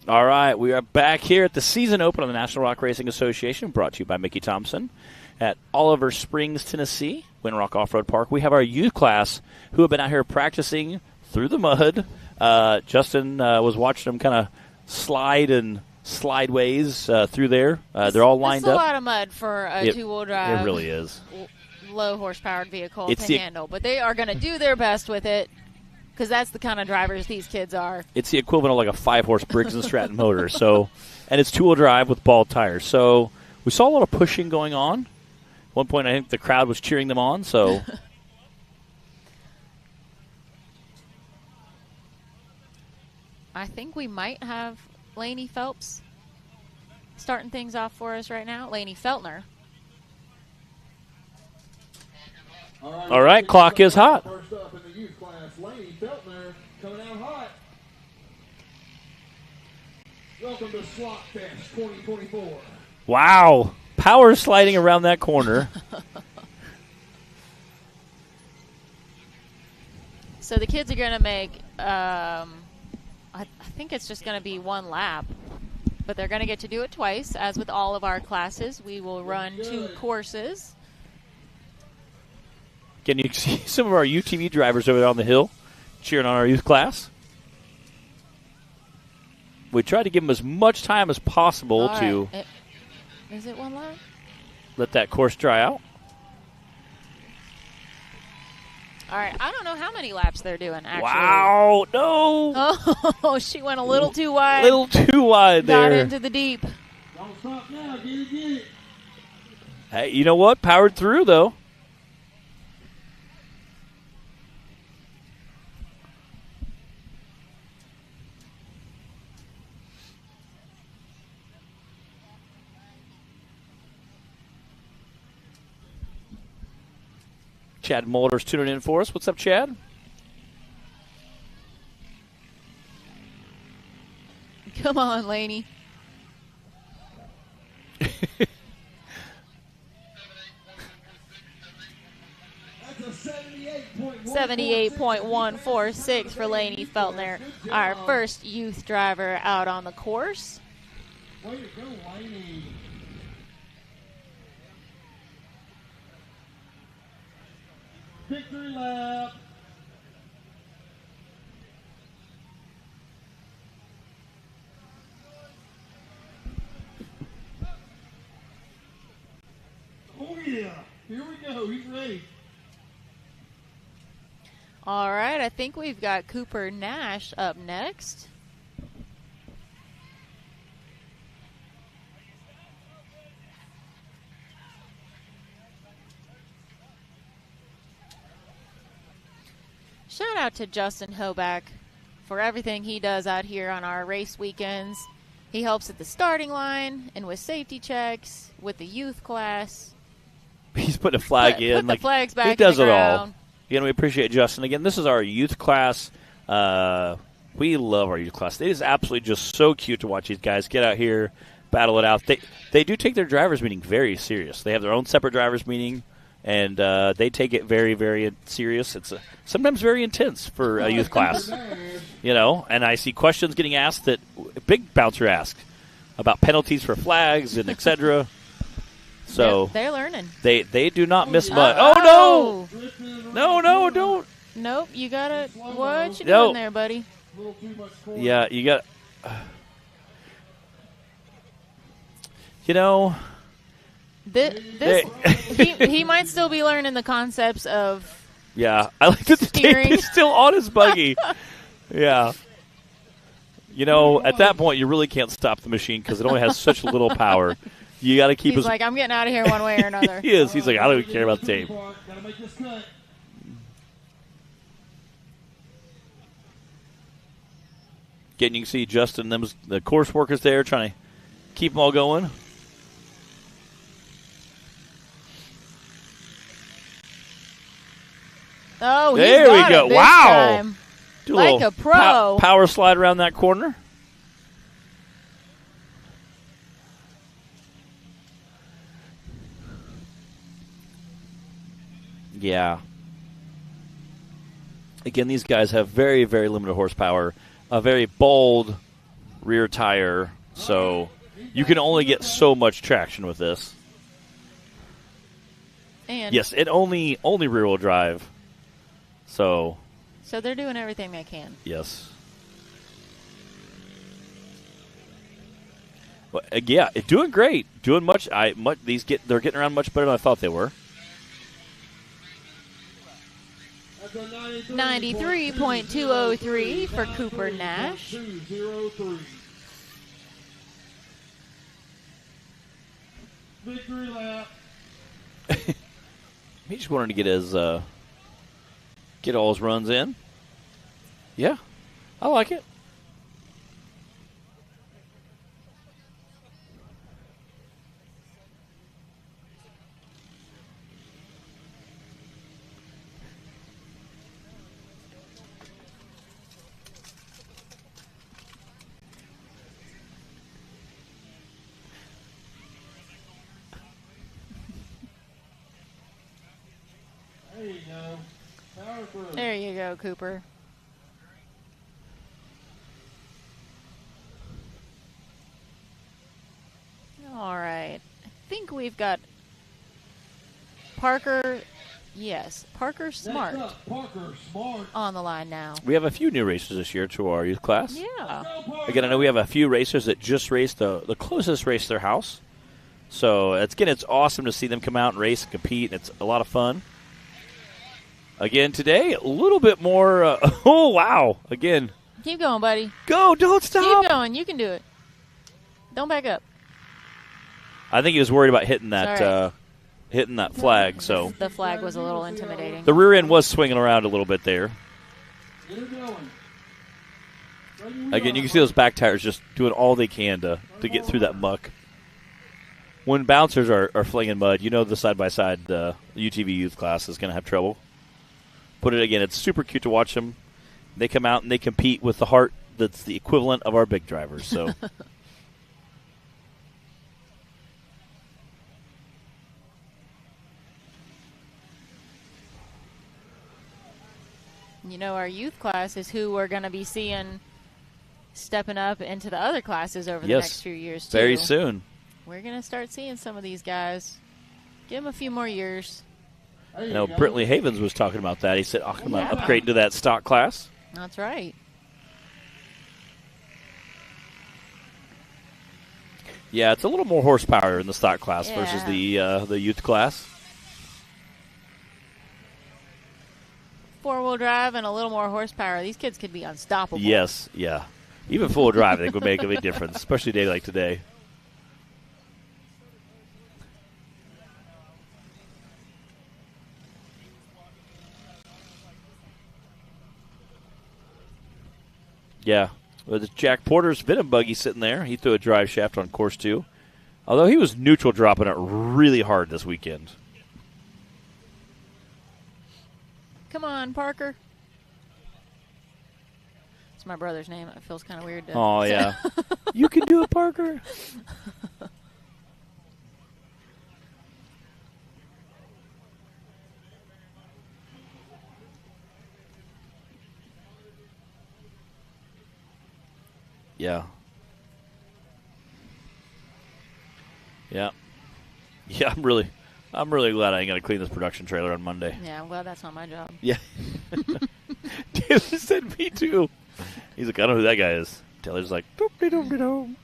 All right, we are back here at the season open of the National Rock Racing Association, brought to you by Mickey Thompson at Oliver Springs, Tennessee, Windrock Off-Road Park. We have our youth class who have been out here practicing through the mud. Justin was watching them kind of slide and slideways through there. They're all lined up. It's a lot of mud for a two-wheel drive. It really is. Low-horsepowered vehicle to handle, but they are going to do their best with it. Because that's the kind of drivers these kids are. It's the equivalent of like a 5-horse Briggs & Stratton motor. So, and it's two-wheel drive with ball tires. So we saw a lot of pushing going on. At one point, I think the crowd was cheering them on. So I think we might have Lainey Phelps starting things off for us right now. Lainey Feltner. All right, clock is hot. First up in the youth class, Lainey Feltner coming out hot. Welcome to Slot Fest 2024. Wow, power sliding around that corner. So the kids are going to make, I think it's just going to be one lap, but they're going to get to do it twice. As with all of our classes, we will run 2 courses. Can you see some of our UTV drivers over there on the hill cheering on our youth class? We try to give them as much time as possible to is it one lap? Let that course dry out. All right, I don't know how many laps they're doing, actually. Wow, no. Oh, she went a little too wide. A little too wide there. Got into the deep. Don't stop now, get it. Hey, you know what? Powered through, though. Chad Mulder's tuning in for us. What's up, Chad? Come on, Lainey. 78.146 for Lainey Feltner, our first youth driver out on the course. Way to go, Lainey. Victory lap. Oh, yeah. Here we go. He's ready. All right. I think we've got Cooper Nash up next. Shout out to Justin Hoback for everything he does out here on our race weekends. He helps at the starting line and with safety checks, with the youth class. He's putting a flag in. Put the flags back. He does in the it ground. all. Again, we appreciate Justin. Again, this is our youth class. We love our youth class. It is absolutely just so cute to watch these guys get out here, battle it out. They do take their drivers' meeting very serious. They have their own separate drivers' meeting. And they take it very, very serious. It's sometimes very intense for a youth class, you know. And I see questions getting asked that Big Bouncer asked about penalties for flags and etc. So they're learning. They do not miss much. Oh no! No, don't. Nope, you gotta. What you doing there, buddy? Yeah, you got. You know. He might still be learning the concepts of. Yeah, I like that the tape is still on his buggy. Yeah. You know, at that point, you really can't stop the machine because it only has such little power. You got to keep. He's like, I'm getting out of here one way or another. He is. He's like, I don't even care about the tape. Again, you can see Justin, the course workers there, trying to keep them all going. Oh, there we go! Wow, time. Do like a pro. Power slide around that corner. Yeah. Again, these guys have very, very limited horsepower. A very bold rear tire, so you can only get so much traction with this. And yes, it only rear-wheel drive. So they're doing everything they can. yes. Well, yeah, it's doing great. Doing much. They're getting around much better than I thought they were. 93.203 for Cooper Nash. Victory lap. He just wanted to get all his runs in. Yeah, I like it. There you go. Power through. There you go, Cooper. All right. I think we've got Parker. Yes, Parker Smart Next up, Parker Smart. on the line now. We have a few new racers this year to our youth class. Yeah. Again, I know we have a few racers that just raced the closest race to their house. So, it's awesome to see them come out and race and compete. It's a lot of fun. Again, today, a little bit more. Oh, wow. Again. Keep going, buddy. Go. Don't stop. Keep going. You can do it. Don't back up. I think he was worried about hitting Sorry. that flag. So The flag was a little intimidating. the rear end was swinging around a little bit there. Get her going. Again, you can see those back tires just doing all they can to get through that muck. When bouncers are flinging mud, you know the side-by-side UTV youth class is going to have trouble. But again, it's super cute to watch them. They come out and they compete with the heart that's the equivalent of our big drivers. So, You know, our youth class is who we're going to be seeing stepping up into the other classes over the yes, next few years, too. very soon. We're going to start seeing some of these guys. Give them a few more years. There I you know go. Brentley Havens was talking about that. He said, I'm upgrading to that stock class. That's right. Yeah, it's a little more horsepower in the stock class versus Yeah. the youth class. Four-wheel drive and a little more horsepower. These kids could be unstoppable. Yes, yeah. Even full drive, I think, would make a big difference, especially a day like today. Yeah. With Jack Porter's Venom buggy sitting there, he threw a drive shaft on course 2. Although he was neutral dropping it really hard this weekend. Come on, Parker. It's my brother's name. It feels kind of weird to Oh, yeah. You can do it, Parker. Yeah. Yeah. Yeah, I'm really glad I ain't got to clean this production trailer on Monday. Yeah, I'm glad that's not my job. Yeah. Taylor said me too. He's like, I don't know who that guy is. Taylor's like, doop-de-doop-de-doop.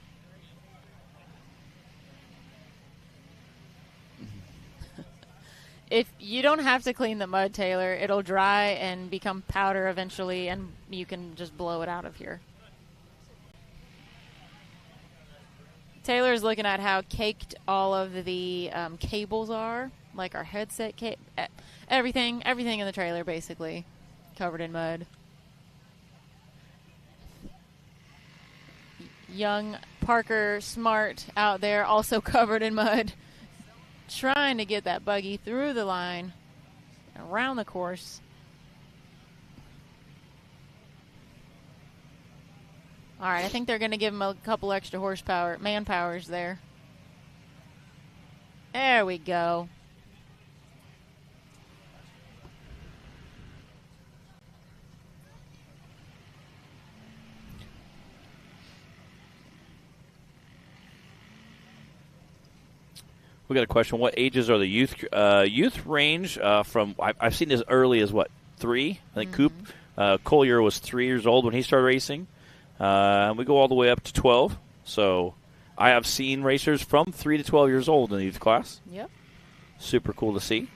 If you don't have to clean the mud, Taylor, it'll dry and become powder eventually, and you can just blow it out of here. Taylor's looking at how caked all of the cables are, like our headset everything in the trailer basically covered in mud. Young Parker Smart out there also covered in mud, trying to get that buggy through the line, around the course. All right, I think they're going to give him a couple extra man-powers there. There we go. We got a question. What ages are the youth range from? I've seen as early as what, 3? I think Coop Collier was 3 years old when he started racing. We go all the way up to 12. So I have seen racers from 3 to 12 years old in the youth class. Yep. Super cool to see.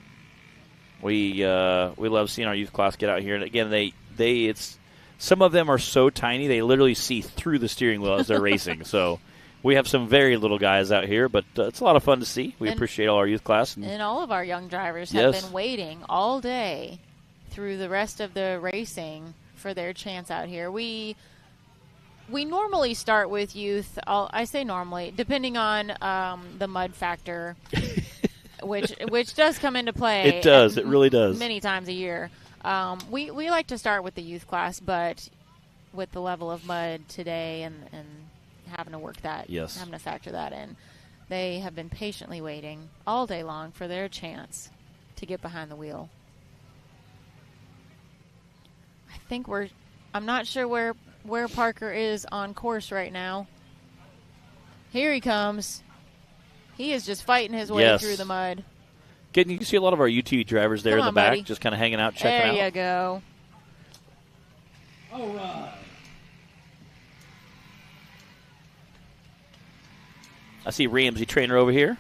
We love seeing our youth class get out here, and again, it's some of them are so tiny they literally see through the steering wheel as they're racing. So. We have some very little guys out here, but it's a lot of fun to see. We appreciate all our youth class. And all of our young drivers have been waiting all day through the rest of the racing for their chance out here. We normally start with youth. I say normally, depending on the mud factor, which does come into play. It does. It really does. Many times a year. We like to start with the youth class, but with the level of mud today and having to work that, having to factor that in. They have been patiently waiting all day long for their chance to get behind the wheel. I think I'm not sure where Parker is on course right now. Here he comes. He is just fighting his way through the mud. You can see a lot of our UTV drivers there in the back, just kind of hanging out, checking out. There you go. All right. I see Ramsey Trainer over here.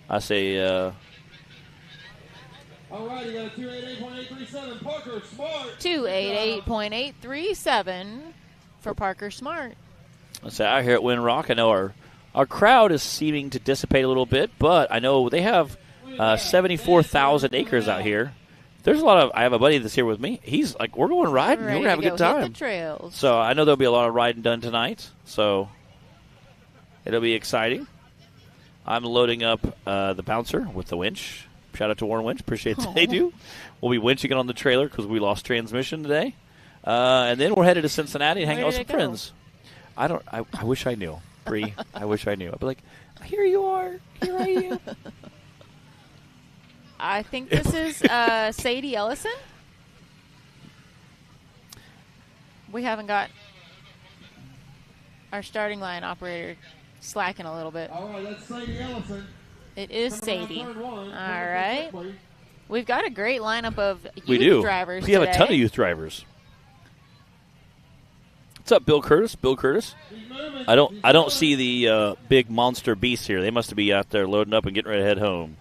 I say, all right, you got a 288.837, Parker Smart. 288.837 for Parker Smart. I say, out here at Windrock, I know our crowd is seeming to dissipate a little bit, but I know they have 74,000 acres out here. There's a lot of. I have a buddy that's here with me. He's like, we're going riding. We're going to have a good time. Hit the trails. So I know there'll be a lot of riding done tonight. So it'll be exciting. I'm loading up the bouncer with the winch. Shout out to Warren Winch. Appreciate it. They do. We'll be winching it on the trailer because we lost transmission today. And then we're headed to Cincinnati and hang out with some friends. I wish I knew. Bree, I wish I knew. I'd be like, here you are. Here I am. I think this is Sadie Ellison. We haven't got our starting line operator slacking a little bit. All right, that's Sadie Ellison. It is Sadie. All right. We've got a great lineup of youth drivers We have today. a ton of youth drivers. What's up, Bill Curtis? Bill Curtis? I don't see the big monster beast here. They must be out there loading up and getting ready to head home.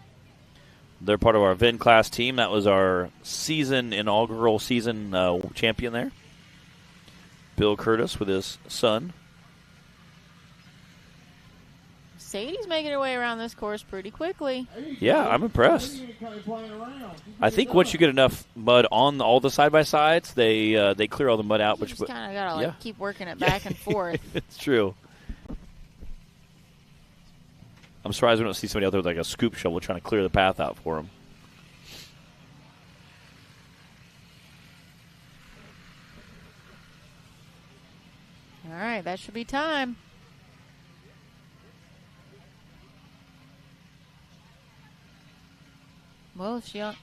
They're part of our VIN class team. That was our inaugural season champion there. Bill Curtis with his son. Sadie's making her way around this course pretty quickly. Yeah, I'm impressed. I think once you get enough mud on all the side-by-sides, they clear all the mud out. You just kind of got to keep working it back and forth. It's true. I'm surprised we don't see somebody out there with like a scoop shovel trying to clear the path out for them. All right, that should be time. Well, if she... That's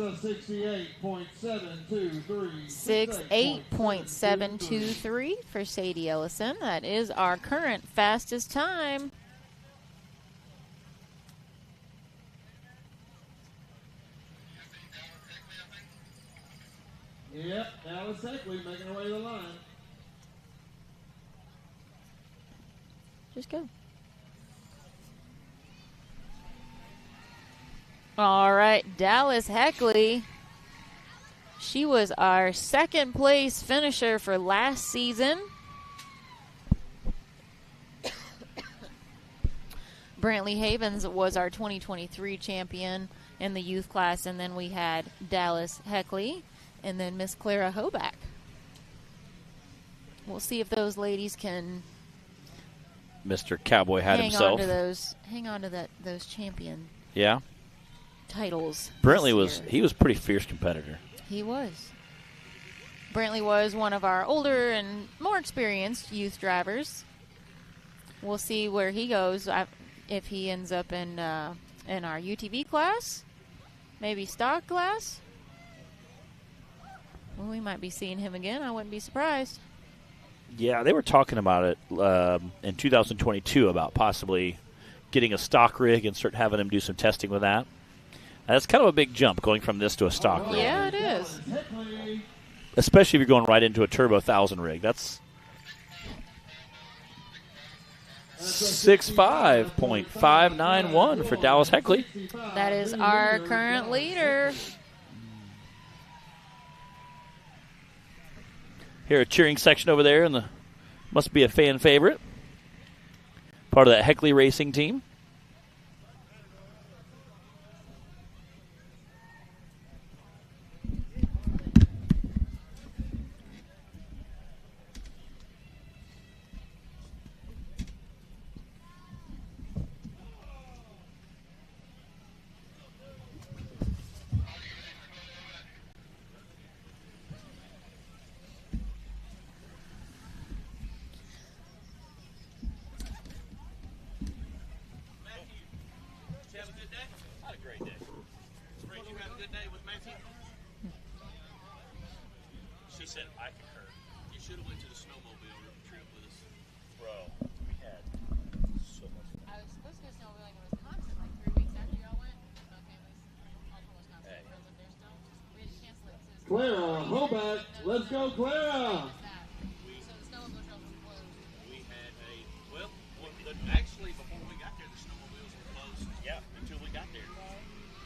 a 68.723. 68.723 for Sadie Ellison. That is our current fastest time. Yep, Alice Heckley making her way to the line. Just go. All right, Dallas Heckley. She was our second place finisher for last season. Brantley Havens was our 2023 champion in the youth class, and then we had Dallas Heckley and then Miss Clara Hoback. We'll see if those ladies can Mr. Cowboy hat himself. Hang on to those champion. Yeah. titles. Brantley this year. he was a pretty fierce competitor. He was. Brantley was one of our older and more experienced youth drivers. We'll see where he goes, if he ends up in our UTV class, maybe stock class. Well, we might be seeing him again. I wouldn't be surprised. Yeah, they were talking about it in 2022 about possibly getting a stock rig and start having him do some testing with that. That's kind of a big jump going from this to a stock rig. Yeah, it is. Especially if you're going right into a turbo 1000 rig. That's 65.591 for Dallas Heckley. That is our current leader. Here, a cheering section over there, and must be a fan favorite. Part of that Heckley racing team. Clara Hoback, let's go, Clara! Actually, before we got there, the snowmobiles were closed. Yeah, until we got there.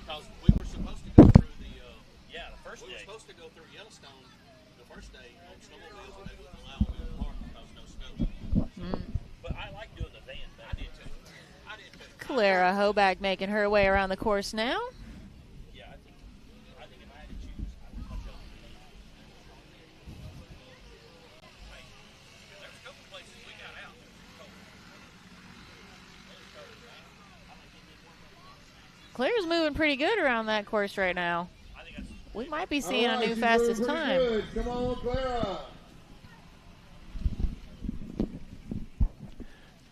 Because we were supposed to go through the first day. We were supposed to go through Yellowstone the first day on snowmobiles, and they wouldn't allow them in the park because no snow. But I like doing the van. I did too. Clara Hoback making her way around the course now. Yeah, I think if I had to choose, I would punch over. There was a couple places we got out. Claire's moving pretty good around that course right now. We might be seeing a new fastest time. Good. Come on, Clara!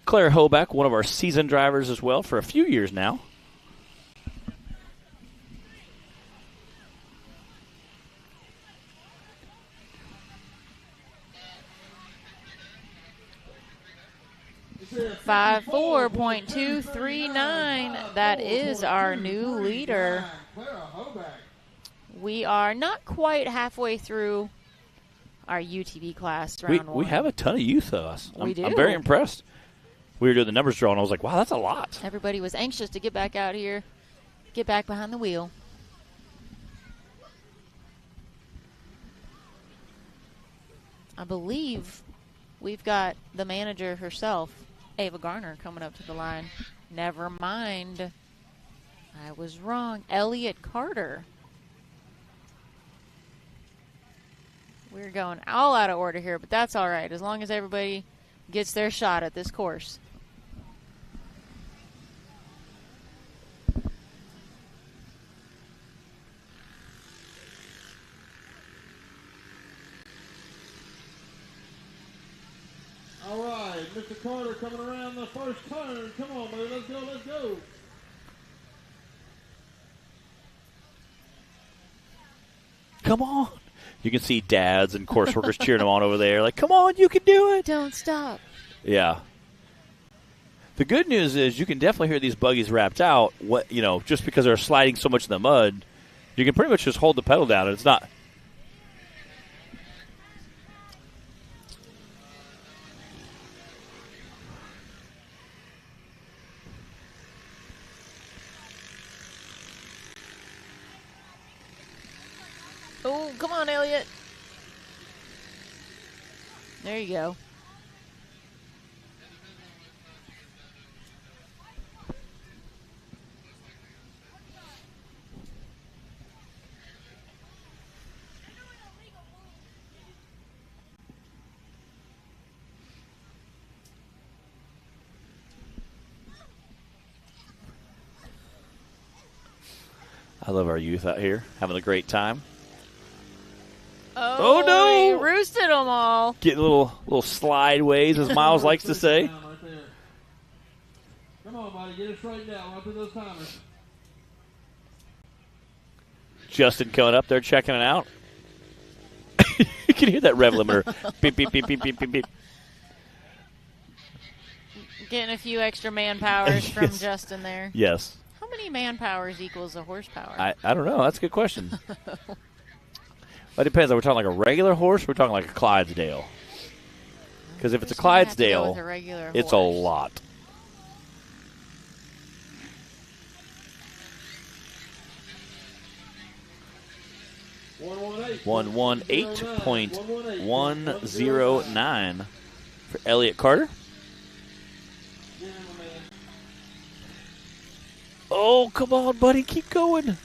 Claire Hoback, one of our seasoned drivers as well for a few years now. Five 4.239. That is our new leader. Clara Hoback. We are not quite halfway through our UTV class round one. We have a ton of youth of us. We do. I'm very impressed. We were doing the numbers draw, and I was like, wow, that's a lot. Everybody was anxious to get back out here, get back behind the wheel. I believe we've got the manager herself, Ava Garner, coming up to the line. Never mind. I was wrong. Elliot Carter. We're going all out of order here, but that's all right, as long as everybody gets their shot at this course. All right, Mr. Carter coming around the first turn. Come on, man, let's go, let's go. Come on. You can see dads and course workers cheering them on over there. Like, come on, you can do it. Don't stop. Yeah. The good news is you can definitely hear these buggies wrapped out. Just because they're sliding so much in the mud, you can pretty much just hold the pedal down, and it's not. Oh, come on, Elliot. There you go. I love our youth out here having a great time. Oh, no! He roosted them all. Getting little slide ways, as Miles likes to say. Right there. Come on, buddy. Get it straightened out. Run through those timers. Justin coming up there checking it out. You can hear that rev limiter. Beep, beep, beep, beep, beep, beep, beep. Getting a few extra man powers from Justin there. Yes. How many man powers equals a horsepower? I don't know. That's a good question. Well, it depends. Are we talking like a regular horse or are we talking like a Clydesdale? Because if it's a Clydesdale, it's a lot. One 118.109 for Elliott Carter. Oh, come on, buddy. Keep going.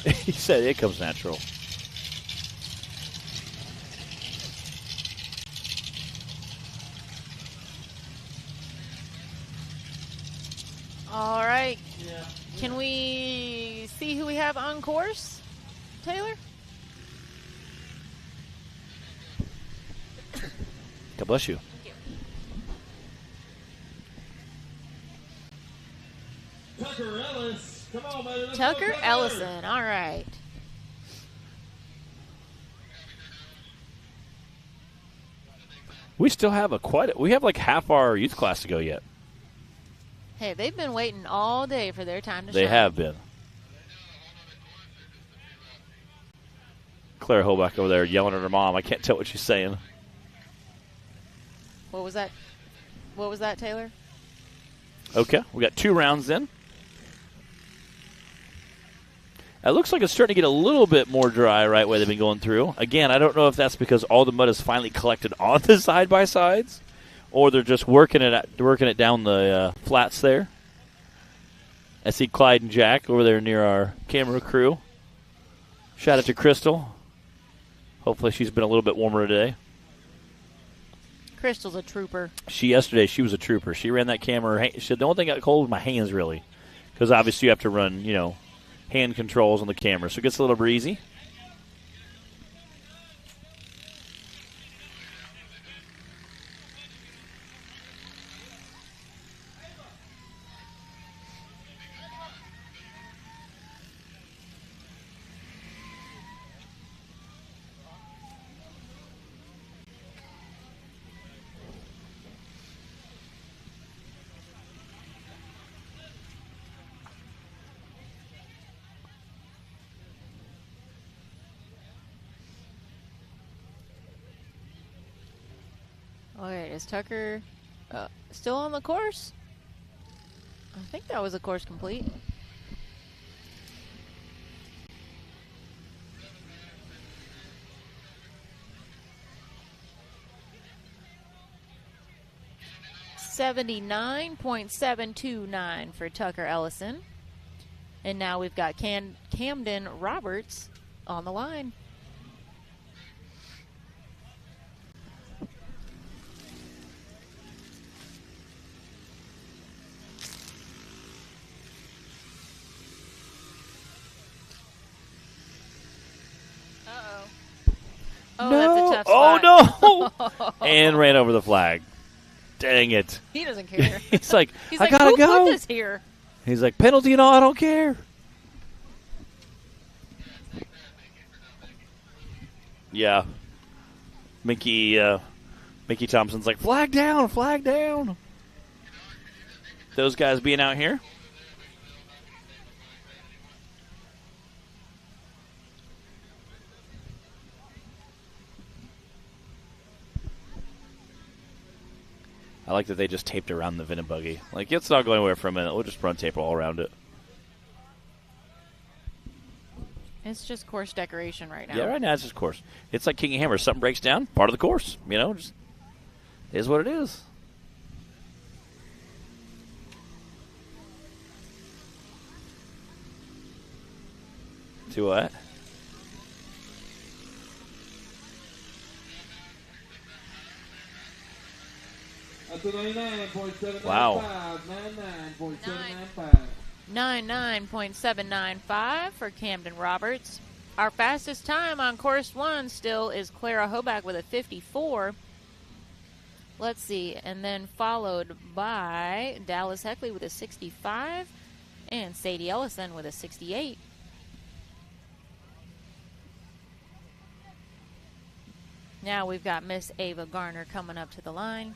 He said it comes natural. All right. Yeah. Can we see who we have on course, Taylor? God bless you. Tucker Ellis. Come on, baby. Let's Tucker go, Ellison. All right. We still have we have like half our youth class to go yet. Hey, they've been waiting all day for their time to shine. They have been. Claire Hoback over there yelling at her mom. I can't tell what she's saying. What was that? What was that, Taylor? Okay, we got 2 rounds in. It looks like it's starting to get a little bit more dry right where they've been going through. Again, I don't know if that's because all the mud is finally collected on the side-by-sides or they're just working it down the flats there. I see Clyde and Jack over there near our camera crew. Shout out to Crystal. Hopefully she's been a little bit warmer today. Crystal's a trooper. Yesterday, she was a trooper. She ran that camera. She said, the only thing that got cold was my hands, really. Because obviously you have to run, hand controls on the camera. So it gets a little breezy. Okay, is Tucker still on the course? I think that was a course complete. $79.729 for Tucker Ellison. And now we've got Camden Roberts on the line. Oh, no. That's a tough spot. Oh, no. And ran over the flag. Dang it. He doesn't care. He's like, I gotta gotta go. Put this here? He's like, penalty and all, I don't care. Yeah. Mickey Thompson's like, flag down, flag down. Those guys being out here. I like that they just taped around the Venom buggy. Like, it's not going anywhere for a minute. We'll just run tape all around it. It's just course decoration right now. Yeah, right now it's just course. It's like King of Hammers. Something breaks down, part of the course. You know, just is what it is. To what? That's a 99.795. Wow. 99.795. 99.795 for Camden Roberts. Our fastest time on course 1 still is Clara Hoback with a 54. Let's see, and then followed by Dallas Heckley with a 65 and Sadie Ellison with a 68. Now we've got Miss Ava Garner coming up to the line.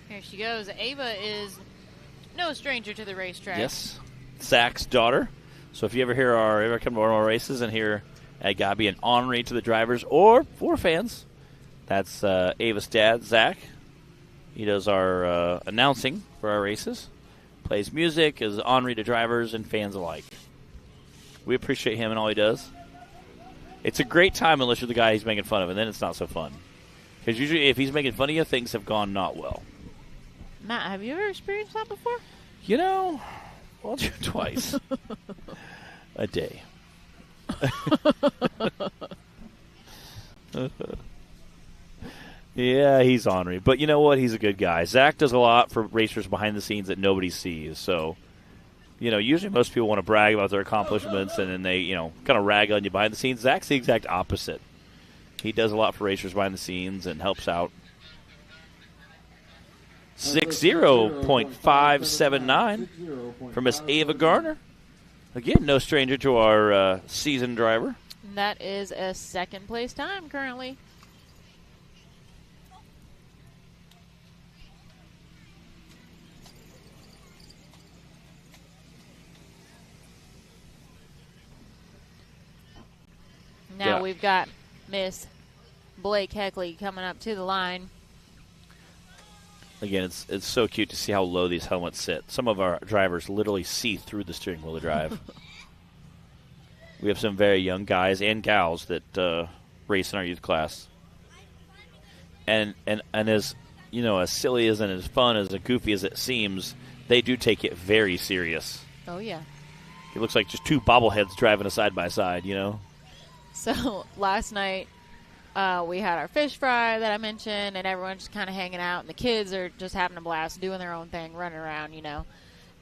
Here she goes. Ava is no stranger to the racetrack. Yes. Zach's daughter. So if you ever come to one of our races and hear Gabi an honorary to the drivers or for fans, that's Ava's dad, Zach. He does our announcing for our races. Plays music, is honorary to drivers and fans alike. We appreciate him and all he does. It's a great time unless you're the guy he's making fun of, and then it's not so fun. Because usually if he's making fun of you, things have gone not well. Matt, have you ever experienced that before? You know, once or twice a day. Yeah, he's ornery. But you know what? He's a good guy. Zach does a lot for racers behind the scenes that nobody sees. So, you know, usually most people want to brag about their accomplishments and then they, you know, kind of rag on you behind the scenes. Zach's the exact opposite. He does a lot for racers behind the scenes and helps out. 60.579 for Miss Ava Garner. Again, no stranger to our seasoned driver. That is a second place time currently. Now we've got Miss Blake Heckley coming up to the line. Again, it's so cute to see how low these helmets sit. Some of our drivers literally see through the steering wheel to drive. We have some very young guys and gals that race in our youth class. And as you know, as silly as and as fun as goofy as it seems, they do take it very serious. Oh yeah. It looks like just two bobbleheads driving a side by side, you know. So last night we had our fish fry that I mentioned, and everyone's just kind of hanging out, and the kids are just having a blast, doing their own thing, running around, you know.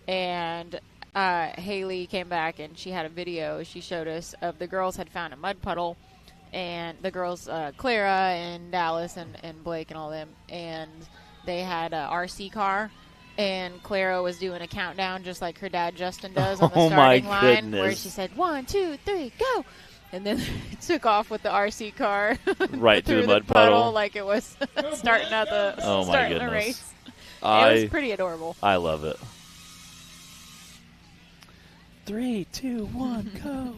And Haley came back, and she had a video she showed us of the girls had found a mud puddle, and the girls, Clara and Dallas and Blake and all them, and they had a RC car, and Clara was doing a countdown just like her dad Justin does on the starting line, where she said, 1, 2, 3, go! And then took off with the RC car right through the mud puddle like it was starting out the the race. It was pretty adorable. I love it. 3, 2, 1, go!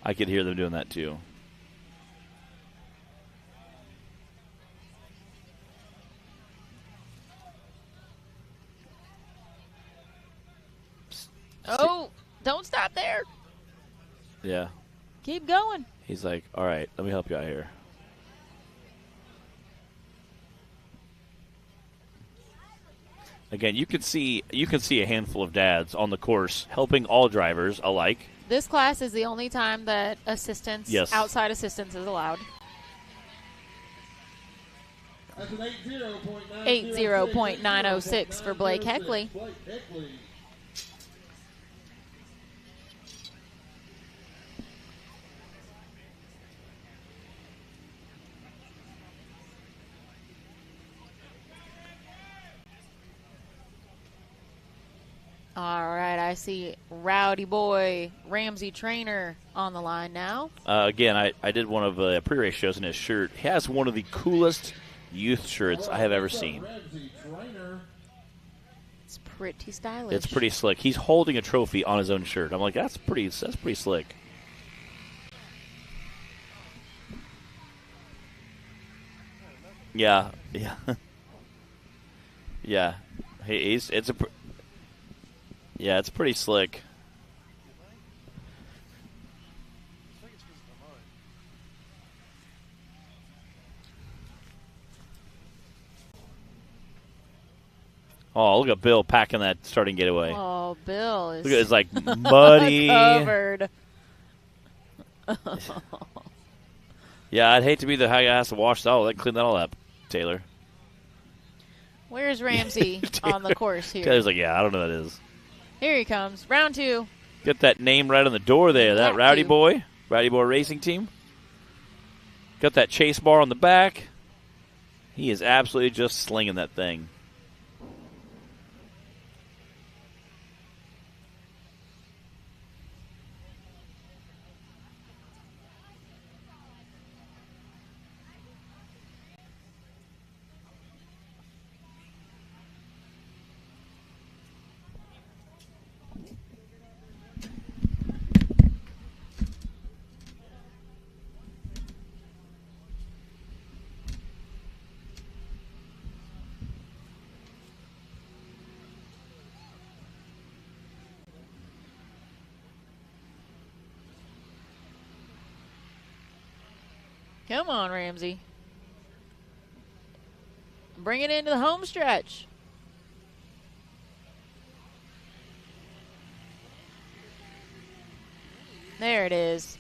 I could hear them doing that too. Oh, don't stop there. Yeah. Keep going. He's like, all right, let me help you out here. Again, you can see a handful of dads on the course helping all drivers alike. This class is the only time that assistance, outside assistance, is allowed. That's an 80.906 for Blake Heckley. All right, I see Rowdy Boy Ramsey Trainer on the line now. Again, I did one of the pre-race shows in his shirt. He has one of the coolest youth shirts I have ever seen. It's pretty stylish. It's pretty slick. He's holding a trophy on his own shirt. I'm like, that's pretty slick. Yeah. Yeah. It's pretty slick. Oh, look at Bill packing that starting getaway. Oh, Bill is. Look at it's like muddy. Covered. Yeah, I'd hate to be the guy that has to wash that all. Let clean that all up, Taylor. Where's Ramsey on the course here? Taylor's like, yeah, I don't know what that is. Here he comes. Round 2. Get that name right on the door there. That Rowdy Boy Racing Team. Got that chase bar on the back. He is absolutely just slinging that thing. Come on, Ramsey. Bring it into the home stretch. There it is.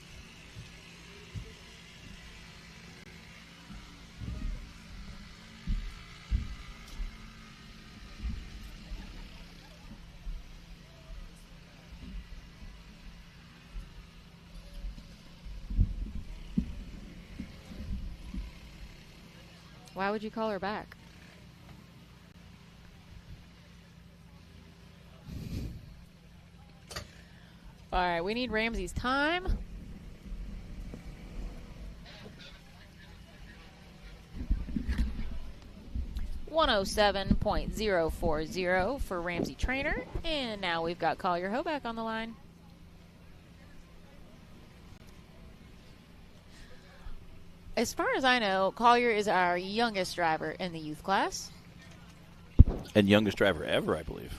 Why would you call her back? All right, we need Ramsey's time. .070 for Ramsey Trainer. And now we've got Collier Hoback on the line. As far as I know, Collier is our youngest driver in the youth class. And youngest driver ever, I believe.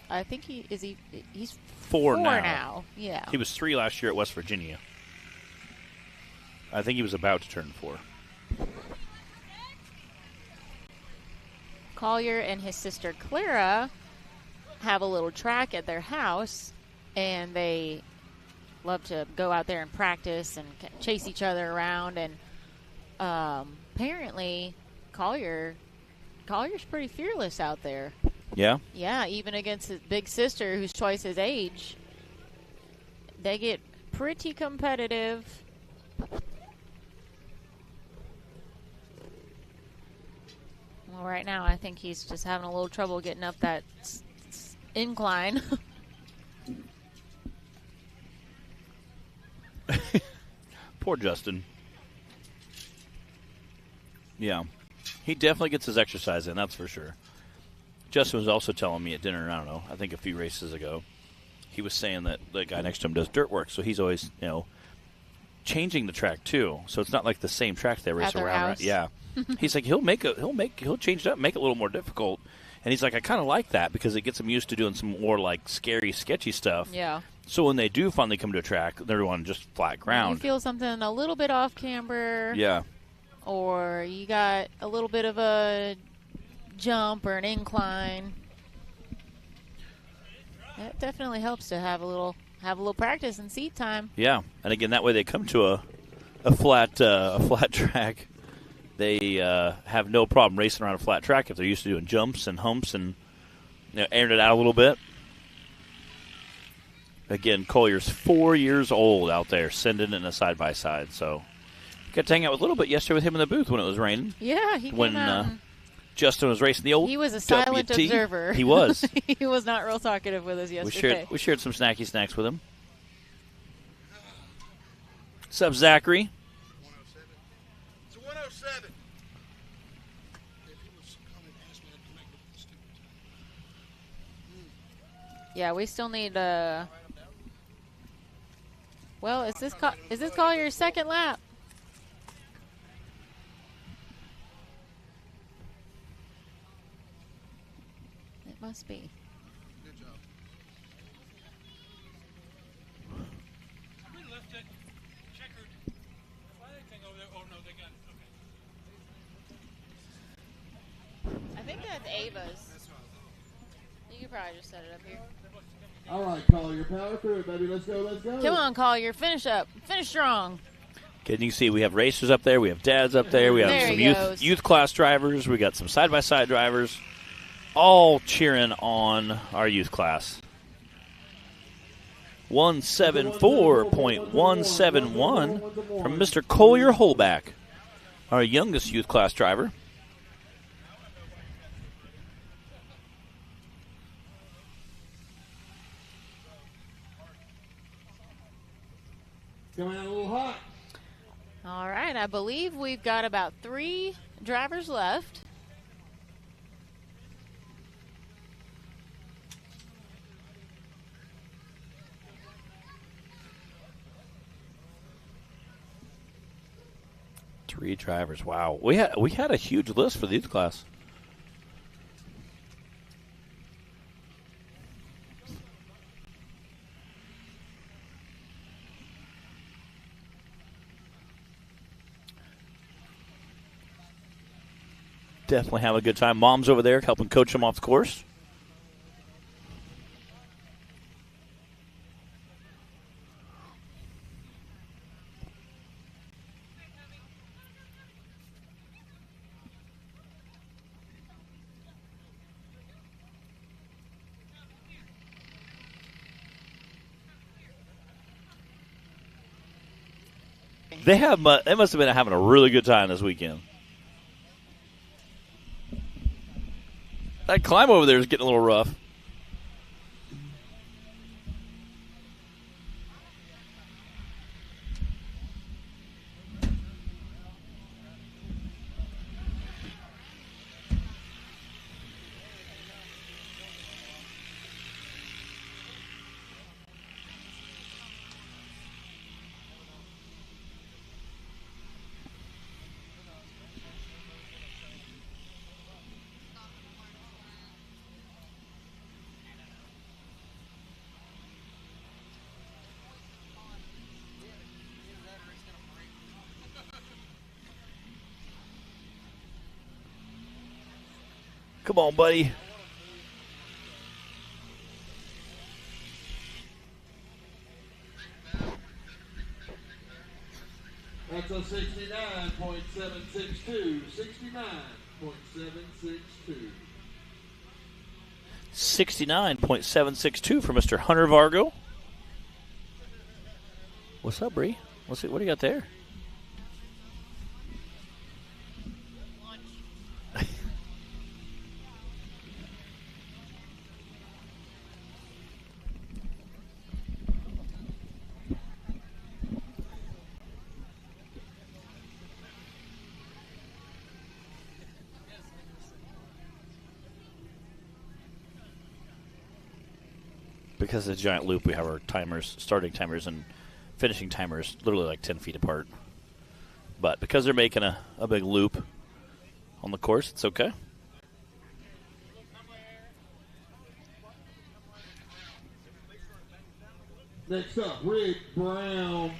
I think he's four now. Yeah. He was 3 last year at West Virginia. I think he was about to turn 4. Collier and his sister Clara have a little track at their house, and they love to go out there and practice and chase each other around. And apparently, Collier's pretty fearless out there. Yeah? Yeah, even against his big sister, who's twice his age. They get pretty competitive. Well, right now, I think he's just having a little trouble getting up that incline. Poor Justin. Yeah. He definitely gets his exercise in, that's for sure. Justin was also telling me at dinner, I don't know, I think a few races ago, he was saying that the guy next to him does dirt work, so he's always, changing the track too. So it's not like the same track they race around. Right? Yeah. He's like, he'll change it up, make it a little more difficult. And he's like, I kind of like that because it gets him used to doing some more like scary, sketchy stuff. Yeah. So when they do finally come to a track, they're on just flat ground. You feel something a little bit off camber. Yeah. Or you got a little bit of a jump or an incline. That definitely helps to have a little practice and seat time. Yeah, and again, that way they come to a flat track. They have no problem racing around a flat track if they're used to doing jumps and humps and airing it out a little bit. Again, Collier's 4 years old out there, sending it in a side-by-side. So got to hang out a little bit yesterday with him in the booth when it was raining. Yeah, he came out. Justin was racing the old He was a silent WT. observer. He was. He was not real talkative with us yesterday. We shared some snacky snacks with him. What's up, Zachary? 107. It's a 107. Yeah, we still need well, is this Collier's second lap? It must be. Good job. We left it checkered flag thing over there. Oh, no, they got it. Okay. I think that's Ava's. You could probably just set it up here. All right, Collier, power through it, baby. Let's go, let's go. Come on, Collier, finish up. Finish strong. Okay, and you can see we have racers up there. We have dads up there. We have There some he goes. youth class drivers. We got some side-by-side drivers, all cheering on our youth class. 174.171 from Mr. Collier Holback, our youngest youth class driver. Coming out a little hot. All right, I believe we've got about 3 drivers left. Three drivers. Wow, we had a huge list for the youth class. Definitely have a good time. Mom's over there helping coach them off the course. They must have been having a really good time this weekend. That climb over there is getting a little rough. Come on, buddy. That's a 69.762. 69.762. 69.762 for Mr. Hunter Vargo. What's up, Bree? What do you got there? Because of the giant loop, we have our timers, starting timers and finishing timers, literally like 10 feet apart. But because they're making a big loop on the course, it's okay. Next up, Ridge Brown.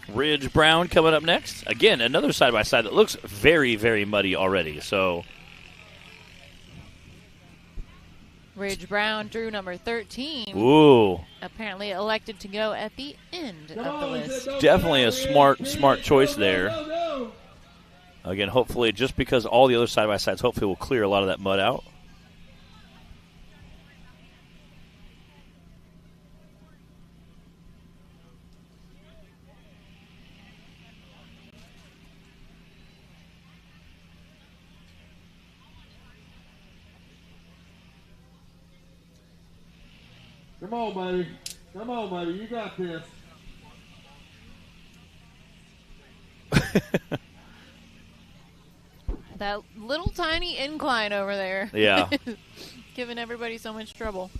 Ridge Brown coming up next. Again, another side-by-side that looks very, very muddy already. So Ridge Brown drew number 13. Ooh. Apparently elected to go at the end of the list. Definitely a smart choice there. Again, hopefully, just because all the other side-by-sides hopefully will clear a lot of that mud out. Come on, buddy. Come on, buddy. You got this. That little tiny incline over there. Yeah. Giving everybody so much trouble.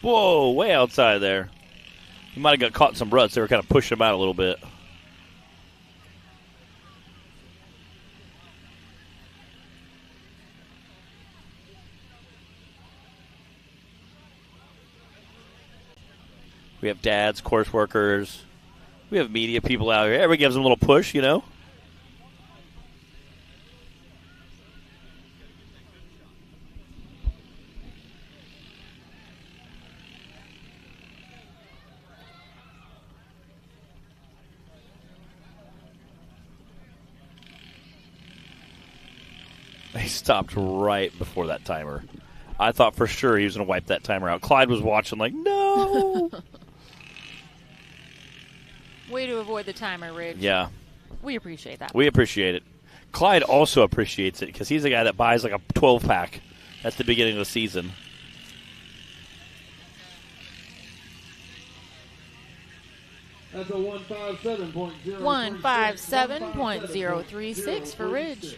Whoa, way outside there. He might have got caught in some ruts. They were kind of pushing him out a little bit. We have dads, course workers. We have media people out here. Everybody gives them a little push, you know. He stopped right before that timer. I thought for sure he was going to wipe that timer out. Clyde was watching like, no. Way to avoid the timer, Ridge. Yeah. We appreciate that. We appreciate it. Clyde also appreciates it because he's a guy that buys like a 12-pack at the beginning of the season. That's a 157.036. 157.036 for Ridge.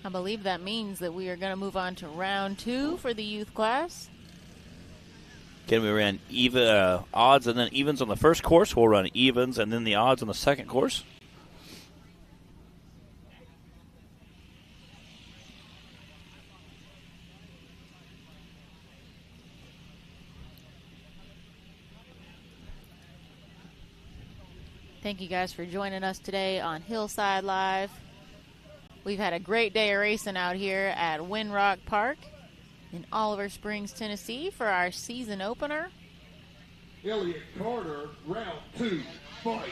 I believe that means that we are going to move on to round 2 for the youth class. Again, we ran odds and then evens on the first course. We'll run evens and then the odds on the second course. Thank you guys for joining us today on Hillside Live. We've had a great day of racing out here at Windrock Park in Oliver Springs, Tennessee for our season opener. Elliott Carter, round 2, fight.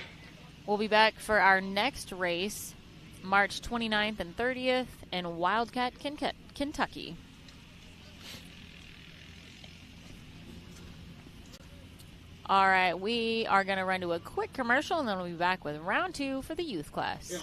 We'll be back for our next race, March 29th and 30th in Wildcat, Kentucky. All right, we are going to run to a quick commercial, and then we'll be back with round 2 for the youth class.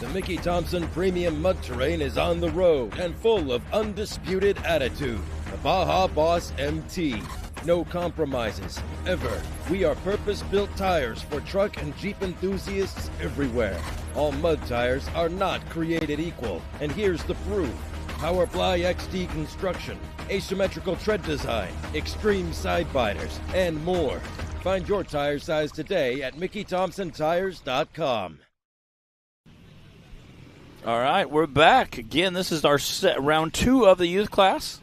The Mickey Thompson Premium Mud Terrain is on the road and full of undisputed attitude. The Baja Boss MT. No compromises, ever. We are purpose-built tires for truck and Jeep enthusiasts everywhere. All mud tires are not created equal, and here's the proof. Powerfly XD construction, asymmetrical tread design, extreme side biters, and more. Find your tire size today at MickeyThompsonTires.com. All right, we're back. Again, this is our round 2 of the youth class.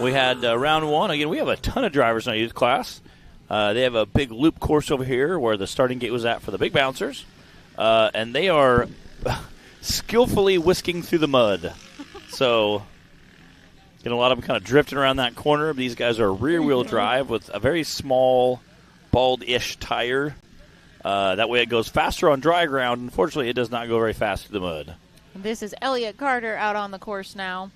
We had round 1. Again, we have a ton of drivers in our youth class. They have a big loop course over here where the starting gate was at for the big bouncers. And they are skillfully whisking through the mud. So, a lot of them kind of drifting around that corner. These guys are rear-wheel drive with a very small, bald-ish tire. That way it goes faster on dry ground. Unfortunately, it does not go very fast through the mud. This is Elliott Carter out on the course now.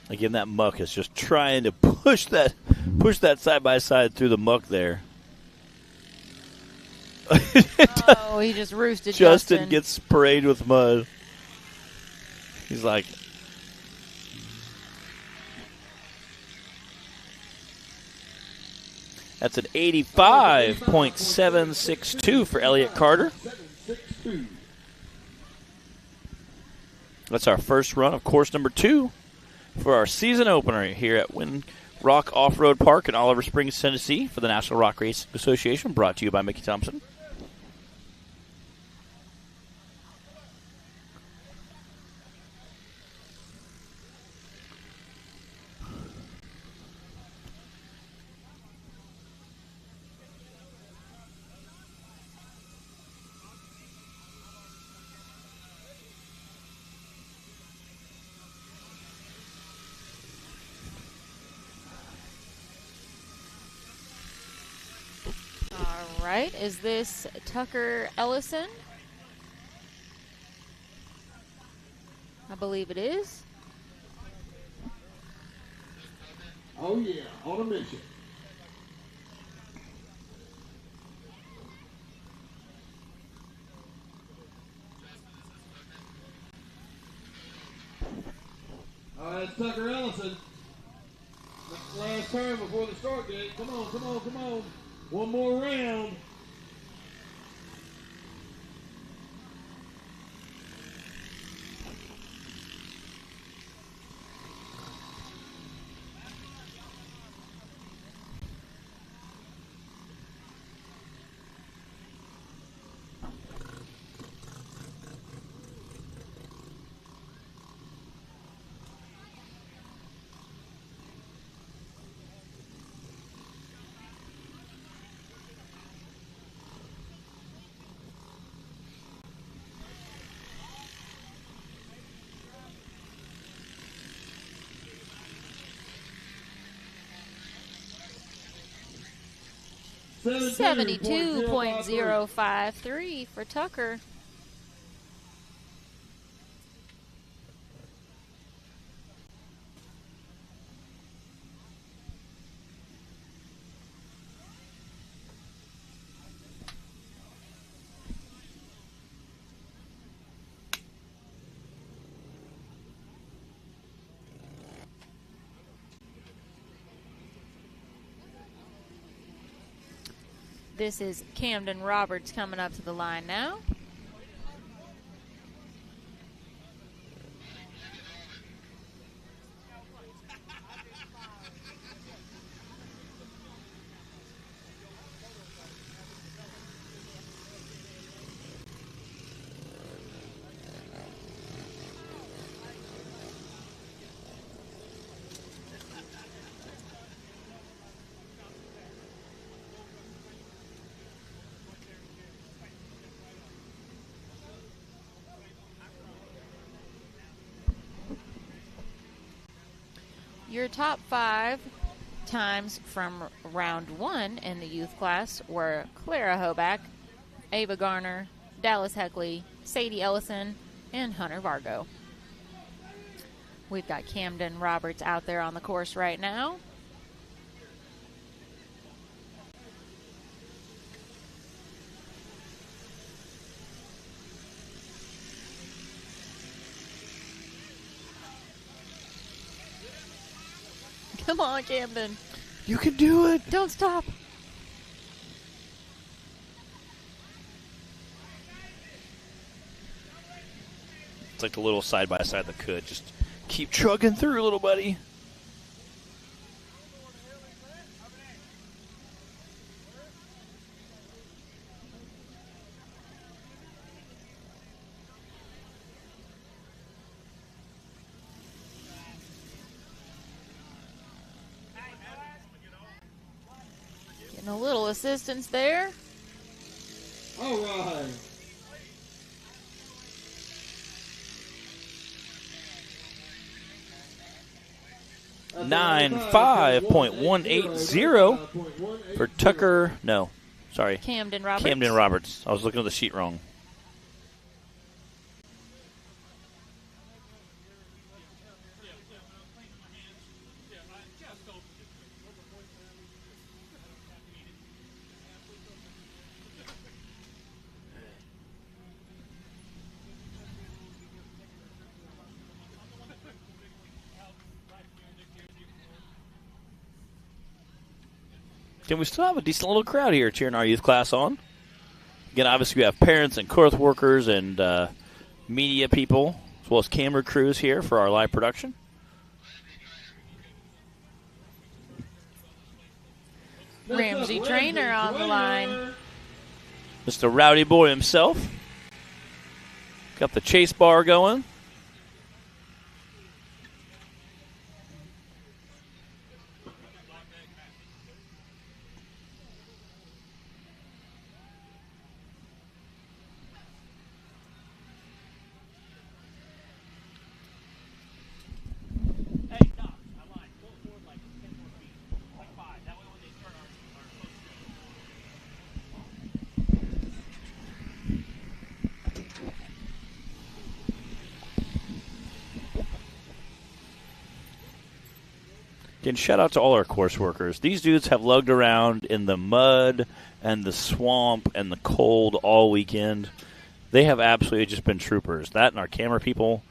Again, that muck is just trying to push that side by side through the muck there. Oh, he just roosted Justin. Justin gets sprayed with mud. He's like, that's an 85.762 for Elliott Carter. That's our first run of course number 2 for our season opener here at Windrock Off-Road Park in Oliver Springs, Tennessee for the National Rock Racing Association, brought to you by Mickey Thompson. Right, is this Tucker Ellison? I believe it is. Oh yeah, on a mission. All right, it's Tucker Ellison. Last turn before the start gate. Come on, come on, come on. One more round. $72.053 for Tucker. This is Camden Roberts coming up to the line now. Your top 5 times from round 1 in the youth class were Clara Hoback, Ava Garner, Dallas Heckley, Sadie Ellison, and Hunter Vargo. We've got Camden Roberts out there on the course right now. Come on, Camden. You can do it. Don't stop. It's like the little side-by-side that could. Just keep chugging through, little buddy. Getting a little assistance there. All right. $95.180 for Tucker. No, sorry. Camden Roberts. Camden Roberts. I was looking at the sheet wrong. Again, we still have a decent little crowd here cheering our youth class on. Again, obviously we have parents and course workers and media people, as well as camera crews here for our live production. Ramsey Trainer on the line. Mr. Rowdy Boy himself. Got the chase bar going. Again, shout out to all our course workers. These dudes have lugged around in the mud and the swamp and the cold all weekend. They have absolutely just been troopers. That and our camera people,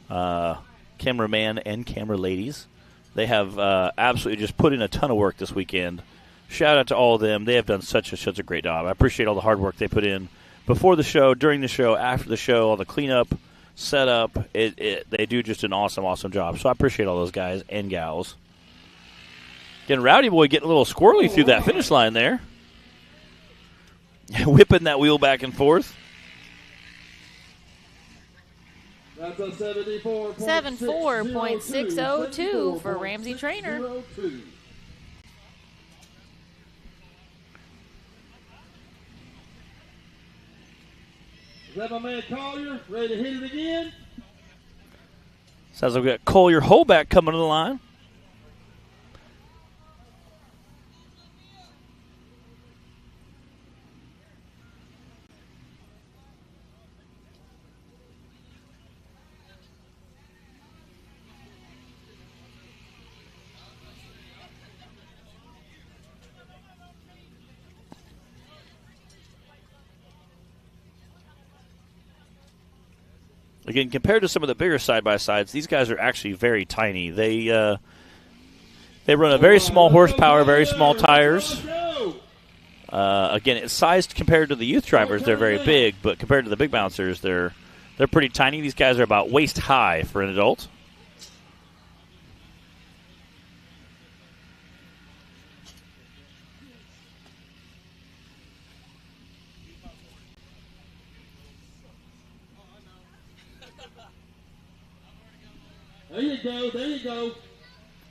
cameraman and camera ladies. They have absolutely just put in a ton of work this weekend. Shout out to all of them. They have done such a great job. I appreciate all the hard work they put in before the show, during the show, after the show, all the cleanup, setup. They do just an awesome job. So I appreciate all those guys and gals. Again, Rowdy Boy getting a little squirrely through that finish line there. Whipping that wheel back and forth. That's a 74.602 for Ramsey Trainer. Is that my man Collier ready to hit it again? Sounds like we got Collier Holback coming to the line. Again, compared to some of the bigger side-by-sides, these guys are actually very tiny. They run a very small horsepower, very small tires. Again, it's sized compared to the youth drivers. They're very big, but compared to the big bouncers, they're pretty tiny. These guys are about waist high for an adult. There you go, there you go.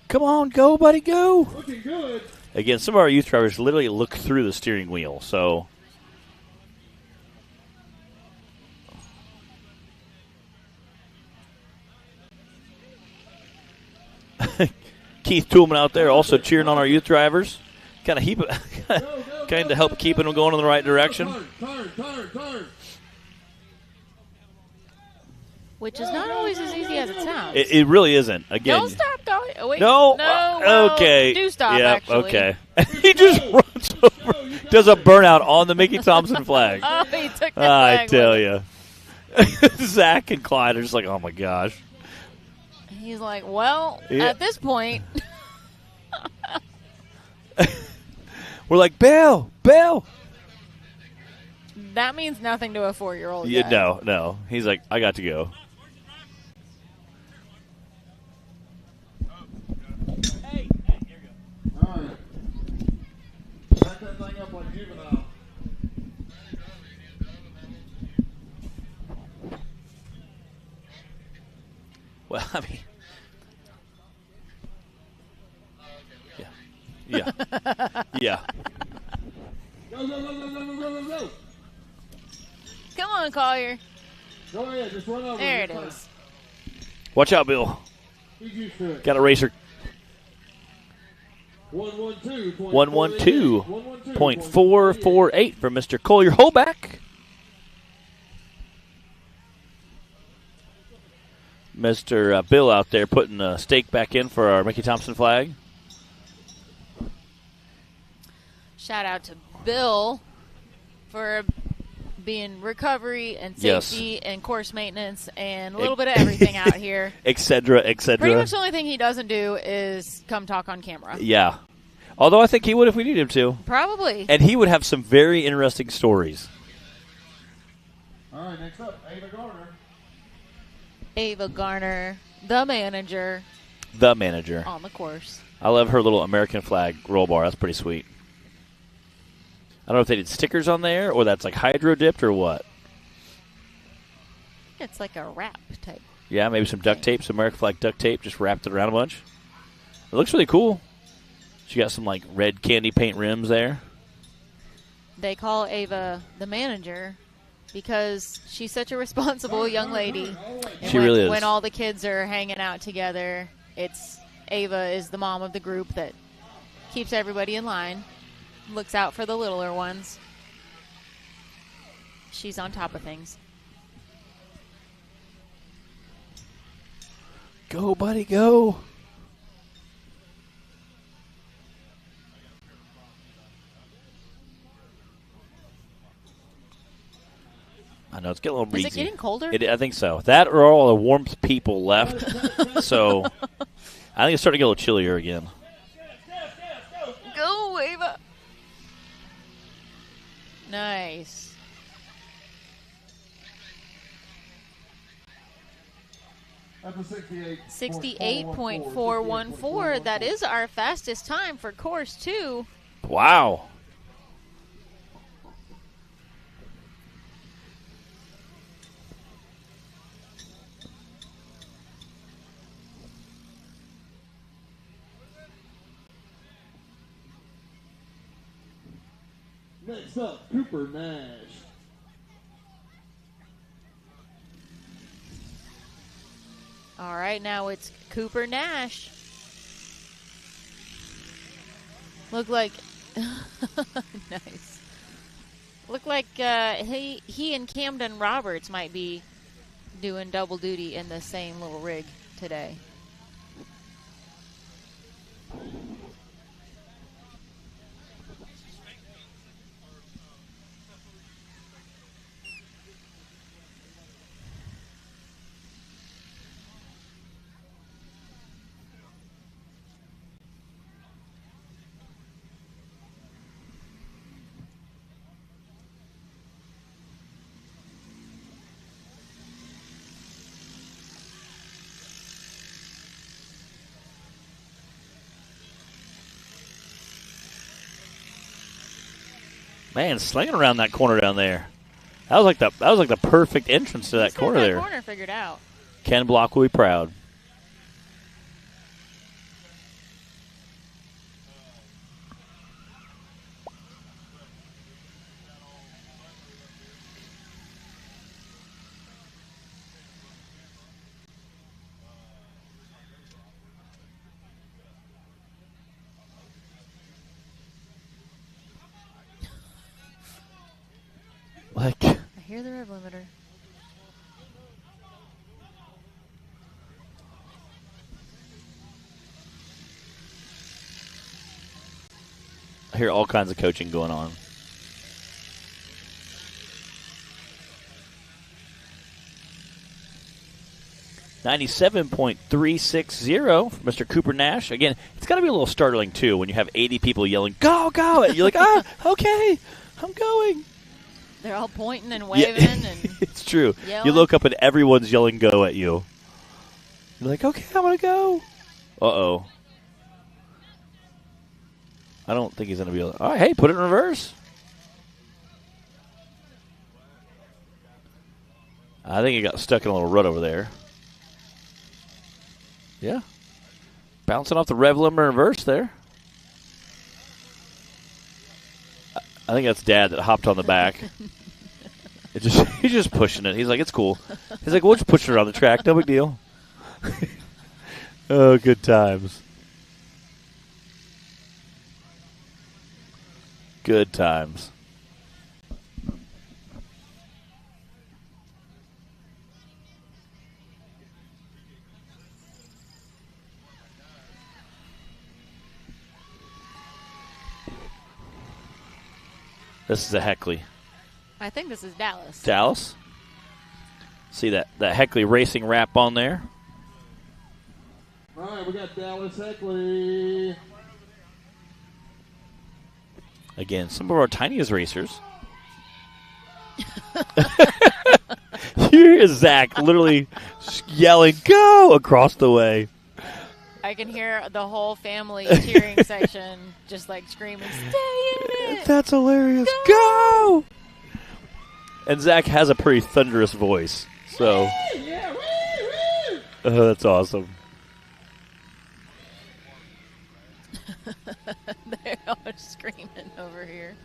Come on, go, buddy, go. Looking good. Again, some of our youth drivers literally look through the steering wheel, so. Keith Toolman out there also cheering on our youth drivers. Kind of help keeping them going in the right direction. Turn. Which is not always as easy as it sounds. It really isn't. Again, Don't stop going. Oh, wait. No. Well, Okay. Do stop, Yep, actually. okay. He just runs over, does a burnout on the Mickey Thompson flag. Oh, he took the I flag tell with you. Zach and Clyde are just like, oh, my gosh. him. He's like, well, Yeah. at this point. We're like, Bill. That means nothing to a 4-year-old guy. Yeah, no. He's like, I got to go. All right. Back that thing up like juvenile. Well, I mean. Yeah. Go. Come on, Collier. Go ahead, just run over. There it is. Watch out, Bill. He's used to it. Got a racer. 112.448 112.448 for Mr. Collier Holback. Mr. Bill out there putting a stake back in for our Mickey Thompson flag. Shout out to Bill for being recovery and safety and course maintenance and a little bit of everything out here. Et cetera. Pretty much the only thing he doesn't do is come talk on camera. Yeah. Although I think he would if we needed him to. Probably. And he would have some very interesting stories. All right, next up, Ava Garner. Ava Garner, the manager. The manager. On the course. I love her little American flag roll bar. That's pretty sweet. I don't know if they did stickers on there or that's like hydro dipped or what. It's like a wrap type. Yeah, maybe some duct tape, some American flag duct tape, just wrapped it around a bunch. It looks really cool. She got some like red candy paint rims there. They call Ava the manager because she's such a responsible young lady. And She really is. When all the kids are hanging out together, Ava is the mom of the group that keeps everybody in line, looks out for the littler ones. She's on top of things. Go, buddy, go. I know, it's getting a little breezy. Is it getting colder? I think so. That or all the warmth people left. So I think it's starting to get a little chillier again. Go, Ava. Nice. That's a 68.414. That is our fastest time for course 2. Wow. Next up, Cooper Nash. All right, now it's Cooper Nash. Look like nice. Look like he and Camden Roberts might be doing double duty in the same little rig today. Man, slinging around that corner down there. That was like the perfect entrance to that corner there. Corner figured out. Ken Block will be proud. Like, I hear the rev limiter. I hear all kinds of coaching going on. .360 for Mr. Cooper Nash. Again, it's got to be a little startling, too, when you have 80 people yelling, go, go! And you're like, okay, I'm going. They're all pointing and waving. Yeah, and it's true. yelling. You look up and everyone's yelling go at you. You're like, okay, I'm going to go. Uh-oh. I don't think he's going to be able to. All right, hey, put it in reverse. I think he got stuck in a little rut over there. Yeah. Bouncing off the rev limiter in reverse there. I think that's Dad that hopped on the back. He's just pushing it. He's like, it's cool. He's like, we'll just push it around the track. No big deal. Oh, good times. Good times. This is a Heckley. I think this is Dallas. Dallas. See that Heckley Racing wrap on there. All right, we got Dallas Heckley. Again, some of our tiniest racers. You hear Zach literally yelling, "Go!" across the way. I can hear the whole family cheering section just like screaming, "Stay in it!" That's hilarious. Go! And Zach has a pretty thunderous voice. So that's awesome. They're all screaming over here.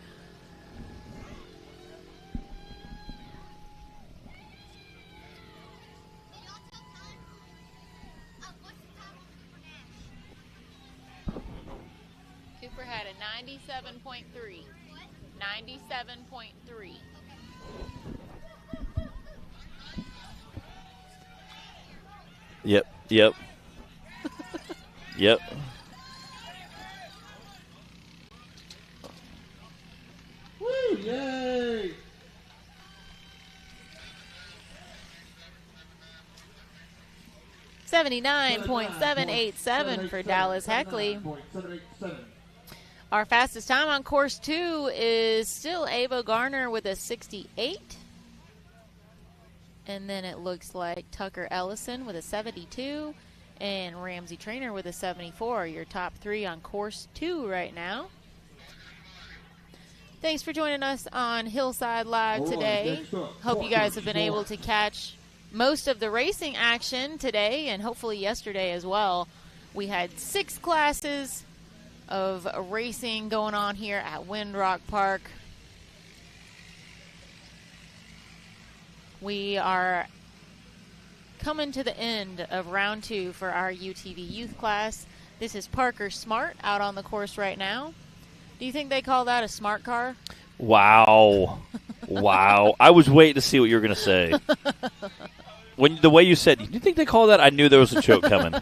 Cooper had a 97.3. 97.3. Yep. Yep. Woo! Yay! $79.787 for Dallas Heckley. 79.787. Our fastest time on course 2 is still Ava Garner with a 68. And then it looks like Tucker Ellison with a 72 and Ramsey Trainer with a 74. Your top 3 on course 2 right now. Thanks for joining us on Hillside Live today. Hope you guys have been able to catch most of the racing action today and hopefully yesterday as well. We had 6 classes of racing going on here at Windrock Park. We are coming to the end of round 2 for our UTV youth class. This is Parker Smart out on the course right now. Do you think they call that a smart car? Wow. Wow. I was waiting to see what you were going to say. When the way you said, "Do you think they call that?" I knew there was a joke coming.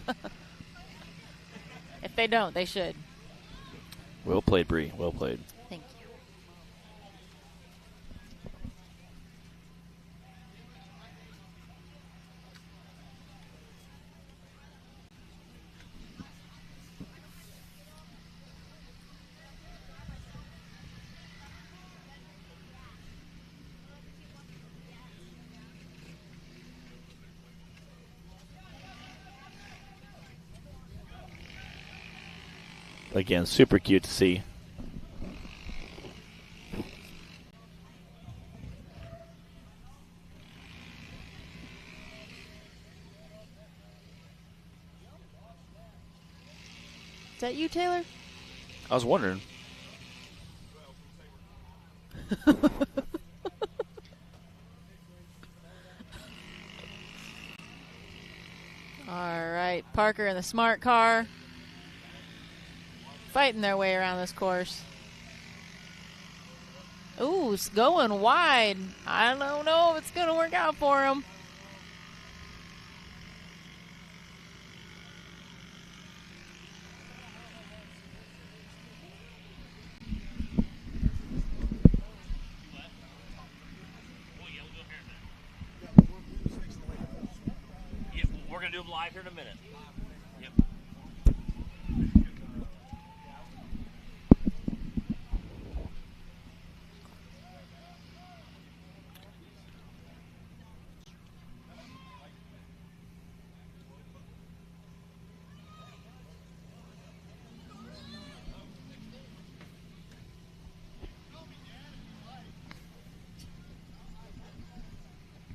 If they don't, they should. Well played, Bree. Well played. Thank you. Again, super cute to see. Is that you, Taylor? I was wondering. All right, Parker in the smart car. Fighting their way around this course. Ooh, it's going wide. I don't know if it's going to work out for him. Yep, we're going to do them live here in a minute. Yep.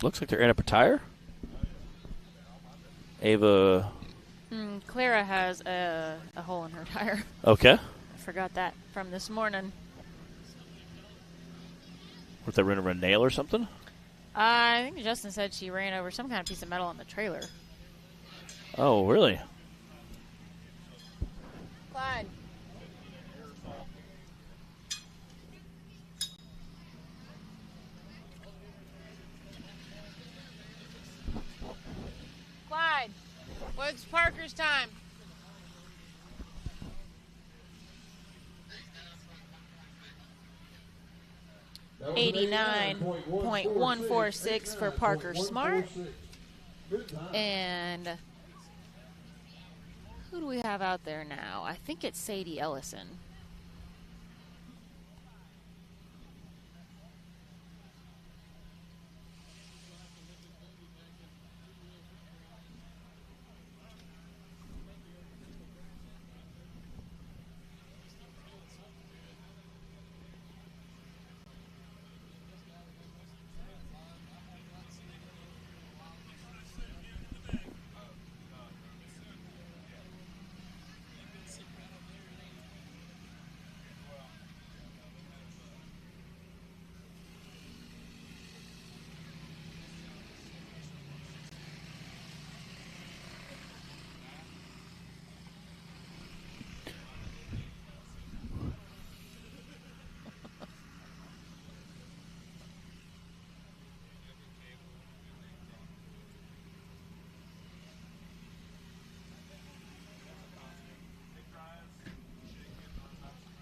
Looks like they're in up a tire. Ava. Clara has a hole in her tire. Okay. I forgot that from this morning. Was they running over a nail or something? I think Justin said she ran over some kind of piece of metal on the trailer. Oh, really? Clyde. Clyde, what's Parker's time? That was 89.146 for Parker Smart. Good time. And who do we have out there now? I think it's Sadie Ellison.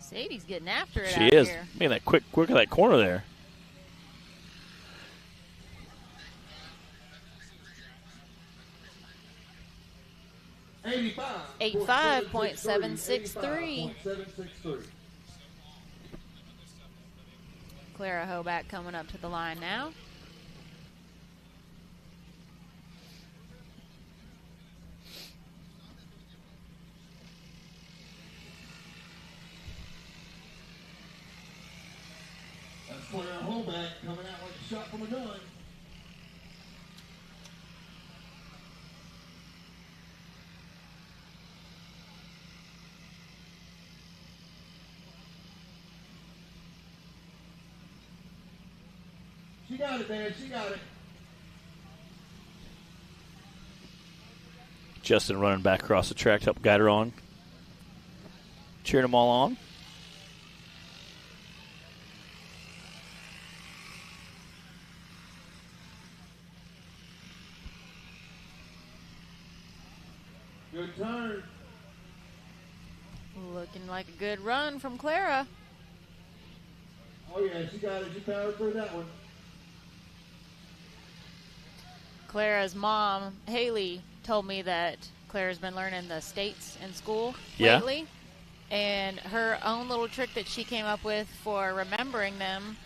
Sadie's getting after it She out is. here. Man, that quick of that corner there. .763. Clara Hoback coming up to the line now. That's Clara Hoback coming out like a shot from a gun. She got it, man. She got it. Justin running back across the track to help guide her on. Cheering them all on. Good turn. Looking like a good run from Clara. Oh, yeah, she got it. She powered through that one. Clara's mom, Haley, told me that Clara's been learning the states in school Yeah. lately. And her own little trick that she came up with for remembering them.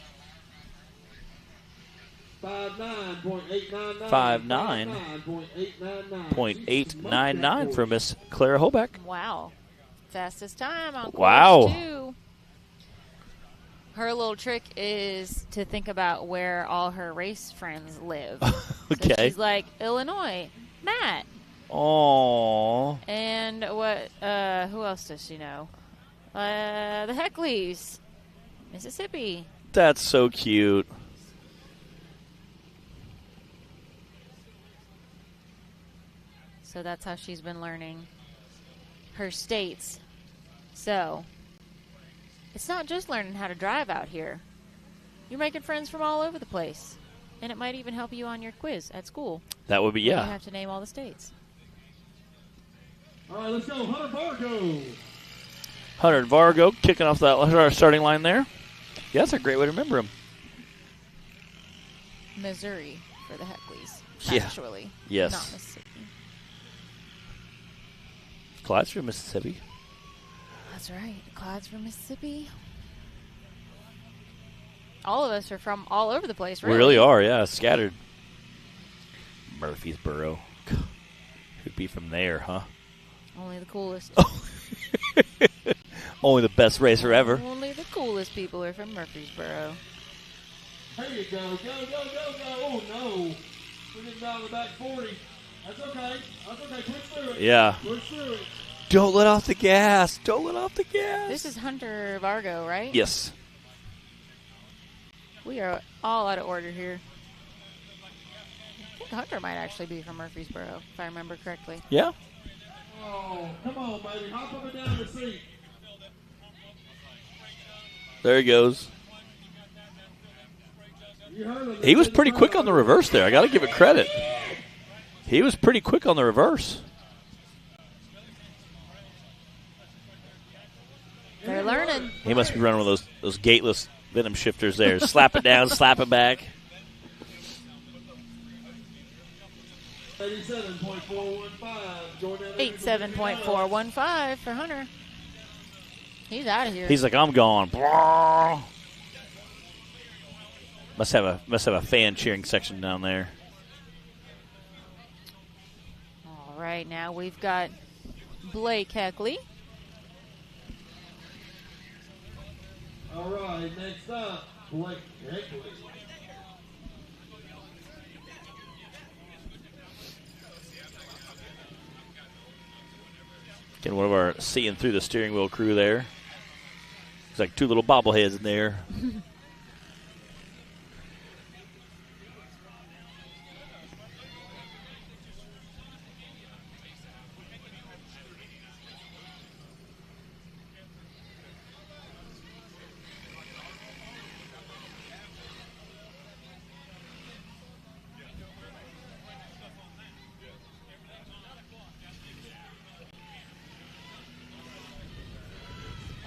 5.9.899. 5.899 for Miss Clara Hoback. Wow. Fastest time on Wow. course 2. Her little trick is to think about where all her race friends live. Okay. So she's like, Illinois, Matt. Aww. And what, who else does she know? The Heckleys, Mississippi. That's so cute. So that's how she's been learning her states. So it's not just learning how to drive out here. You're making friends from all over the place. And it might even help you on your quiz at school. That would be, You yeah. have to name all the states. All right, let's go. Hunter Vargo. Hunter and Vargo kicking off our starting line there. Yeah, that's a great way to remember him. Missouri for the Heckleys, Yeah. actually. Yes. Not Mississippi. Clyde's from Mississippi. That's right. Clyde's from Mississippi. All of us are from all over the place, really. We really are, yeah, scattered. Murfreesboro. Who'd be from there, huh? Only the coolest. Only the best racer ever. Only the coolest people are from Murfreesboro. There you go. Go, go, go, go. Oh, no. We're getting down to the back 40. That's okay. That's okay. Push through it. Yeah. Push through it. Don't let off the gas. Don't let off the gas. This is Hunter Vargo, right? Yes. We are all out of order here. I think Hunter might actually be from Murfreesboro, if I remember correctly. Yeah. Oh, come on, baby. Hop up and down the seat. There he goes. You heard him. He was pretty quick on the reverse there. I got to give it credit. He was pretty quick on the reverse. They're learning. He must be running one of those gateless venom shifters there. Slap it down, slap it back. 87.415 for Hunter. He's out of here. He's like, I'm gone. Must have a fan cheering section down there. All right, now we've got Blake Heckley. All right, next up, Blake Heckley. Getting one of our seeing through the steering wheel crew there. It's like two little bobbleheads in there.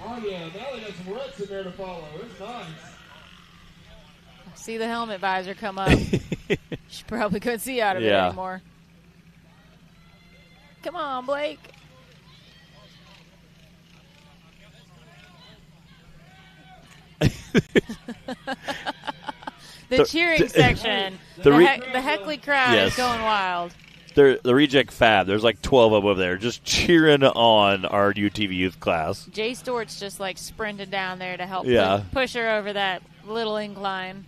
All right, yeah. Now they got some ruts in there to follow. It's nice. See the helmet visor come up. She probably couldn't see out of it anymore. Come on, Blake. The cheering section. The heckly crowd is going wild. The reject fab. There's like 12 of them over there just cheering on our UTV youth class. Jay Stort's just like sprinted down there to help push her over that little incline.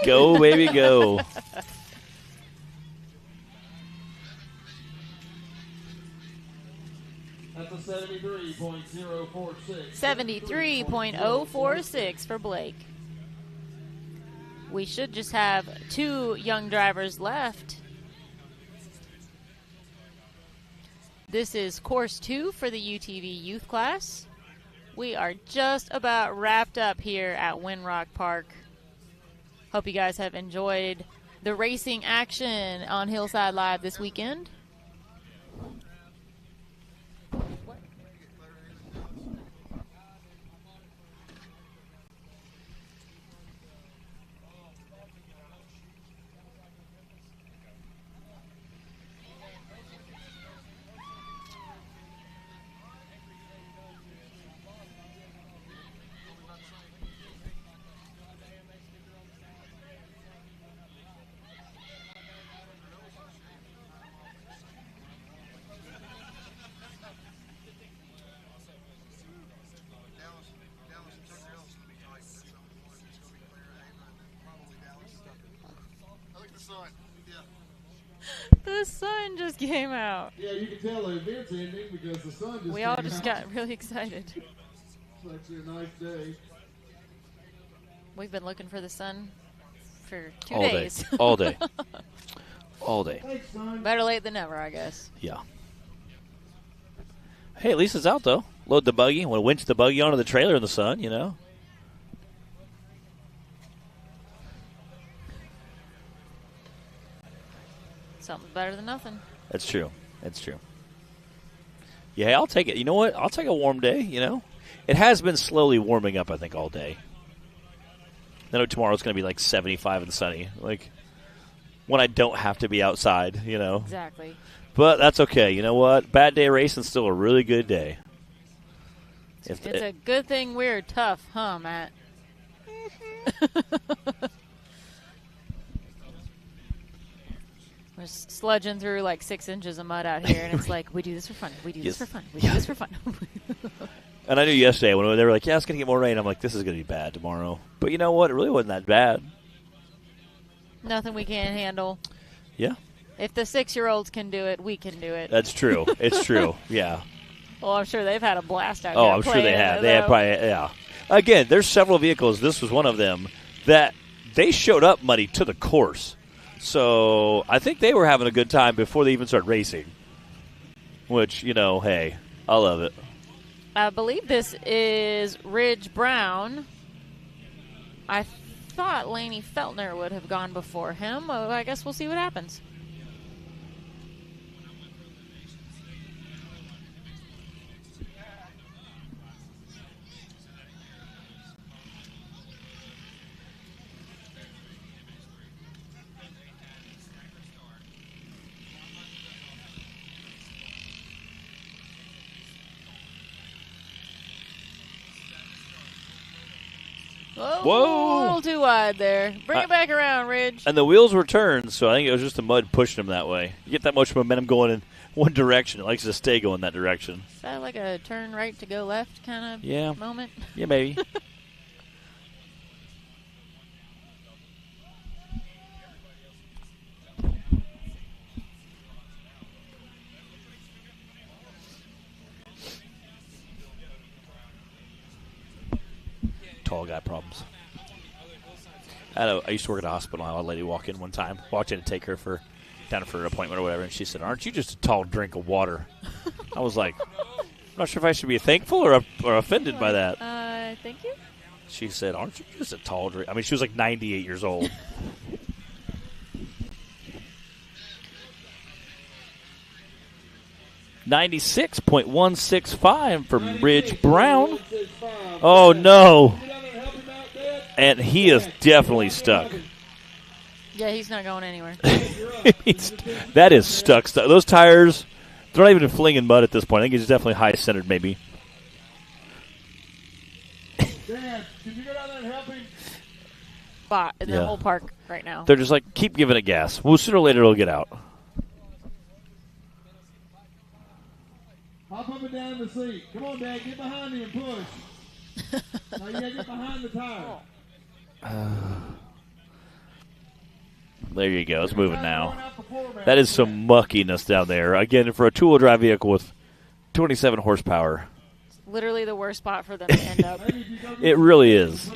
Go, baby, go. That's a 73.046. 73.046 for Blake. We should just have 2 young drivers left. This is course 2 for the UTV youth class. We are just about wrapped up here at Windrock Park. Hope you guys have enjoyed the racing action on Hillside Live this weekend. The sun just came out. Yeah, you can tell the event's ending because the sun just We all just got really excited. It's actually a nice day. We've been looking for the sun for 2 All days. Day. All day. All day. Thanks, son. Better late than never, I guess. Yeah. Hey, at least it's out, though. Load the buggy. Want to winch the buggy onto the trailer in the sun, you know? Something's better than nothing. That's true. That's true. Yeah, I'll take it. You know what? I'll take a warm day, you know? It has been slowly warming up, I think, all day. I know tomorrow's going to be like 75 and sunny. Like, when I don't have to be outside, you know? Exactly. But that's okay. You know what? Bad day racing's still a really good day. It's a good thing we're tough, huh, Matt? We're sludging through like 6 inches of mud out here, and it's like, we do this for fun. We do this for fun. We do this for fun. And I knew yesterday when they were like, yeah, it's going to get more rain, I'm like, this is going to be bad tomorrow. But you know what? It really wasn't that bad. Nothing we can't handle. Yeah. If the 6-year-olds can do it, we can do it. That's true. It's true. Yeah. Well, I'm sure they've had a blast out Oh, here. I'm sure they have. It, They have probably, yeah. Again, there's several vehicles. This was one of them that they showed up muddy to the course. So I think they were having a good time before they even started racing. Which, you know, hey, I love it. I believe this is Ridge Brown. I thought Laney Feltner would have gone before him. Well, I guess we'll see what happens. Whoa. A little too wide there. Bring it back around, Ridge. And the wheels were turned, so I think it was just the mud pushing them that way. You get that much momentum going in one direction. It likes to stay going that direction. Is that like a turn right to go left kind of moment? Yeah, maybe. Tall guy problems. I used to work at a hospital. I had a lady walk in one time, walked in to take her down for an appointment or whatever, and she said, "Aren't you just a tall drink of water?" I was like, I'm not sure if I should be thankful or offended by that. Thank you. She said, "Aren't you just a tall drink?" I mean, she was like 98 years old. 96.165 from Ridge Brown. Oh, no. And he is definitely stuck. Yeah, he's not going anywhere. That is stuck. Those tires, they're not even flinging mud at this point. I think he's definitely high-centered maybe. Dad, can you go down there and help him? Spot in the whole park right now. They're just like, keep giving it gas. Well, sooner or later it'll get out. Hop up and down the seat. Come on, Dad, get behind him and push. Now you got to get behind the tire. There you go. It's moving now. That is some muckiness down there. Again, for a two-wheel drive vehicle with 27 horsepower. Literally the worst spot for them to end up. It really is.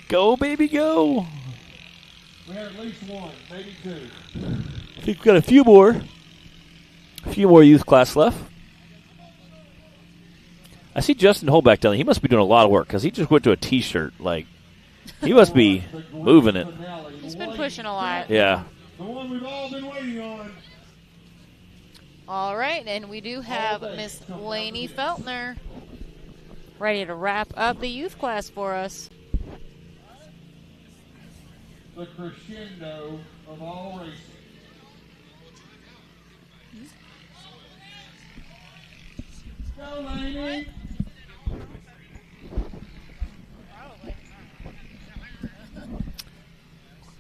Go, baby, go. We had at least one, maybe two. I think we've got a few more. A few more youth class left. I see Justin Holback down there. He must be doing a lot of work because he just went to a T-shirt. Like, he must be moving it. He's been pushing a lot. Yeah. The one we've all been waiting on. All right, and we do have Miss Lainey Feltner ready to wrap up the youth class for us. The crescendo of all racing. Go, Lainey.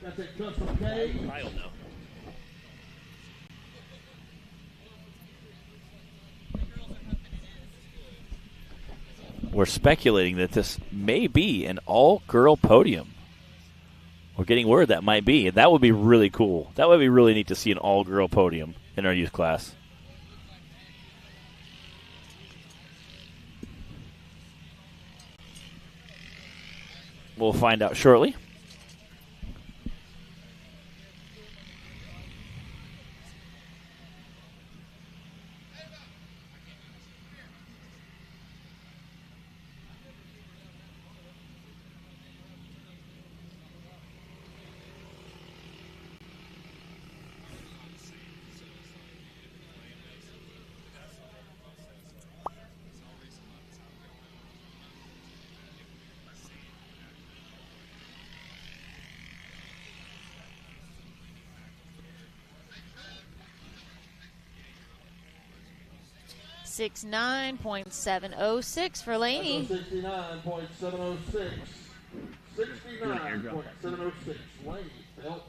Got that custom cake. I don't know. We're speculating that this may be an all-girl podium. We're getting word that might be. That would be really cool. That would be really neat to see an all-girl podium in our youth class. We'll find out shortly. .706 for Lainey. 69.706. 69.706. Lainey Feltner.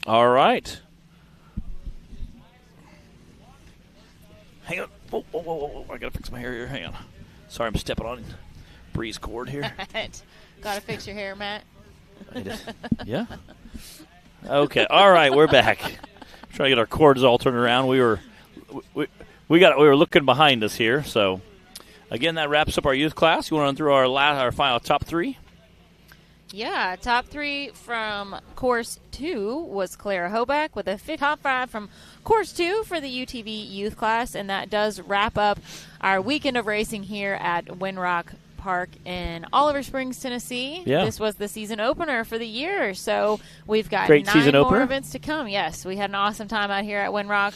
All right. Hang on. Whoa, whoa, whoa, whoa. I got to fix my hair here. Hang on. Sorry, I'm stepping on Bree's cord here. Got to fix your hair, Matt. Yeah. Okay. All right, we're back. Trying to get our cords all turned around. We were looking behind us here. So, again, that wraps up our youth class. You want to run through our final top three? Yeah, top three from Course 2 was Clara Hoback with a top 5 from Course 2 for the UTV youth class, and that does wrap up our weekend of racing here at Windrock Park in Oliver Springs, Tennessee. Yeah. This was the season opener for the year, so we've got Great 9 season more opener. events to come. Yes, we had an awesome time out here at Windrock.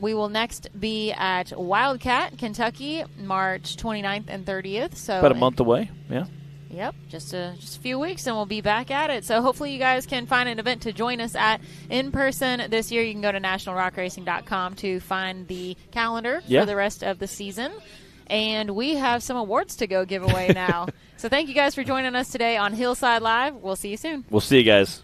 We will next be at Wildcat, Kentucky, March 29th and 30th. So About a month away. Yeah. Yep, just a few weeks, and we'll be back at it. So hopefully you guys can find an event to join us at in person this year. You can go to nationalrockracing.com to find the calendar for the rest of the season. And we have some awards to go give away now. So thank you guys for joining us today on Hillside Live. We'll see you soon. We'll see you guys.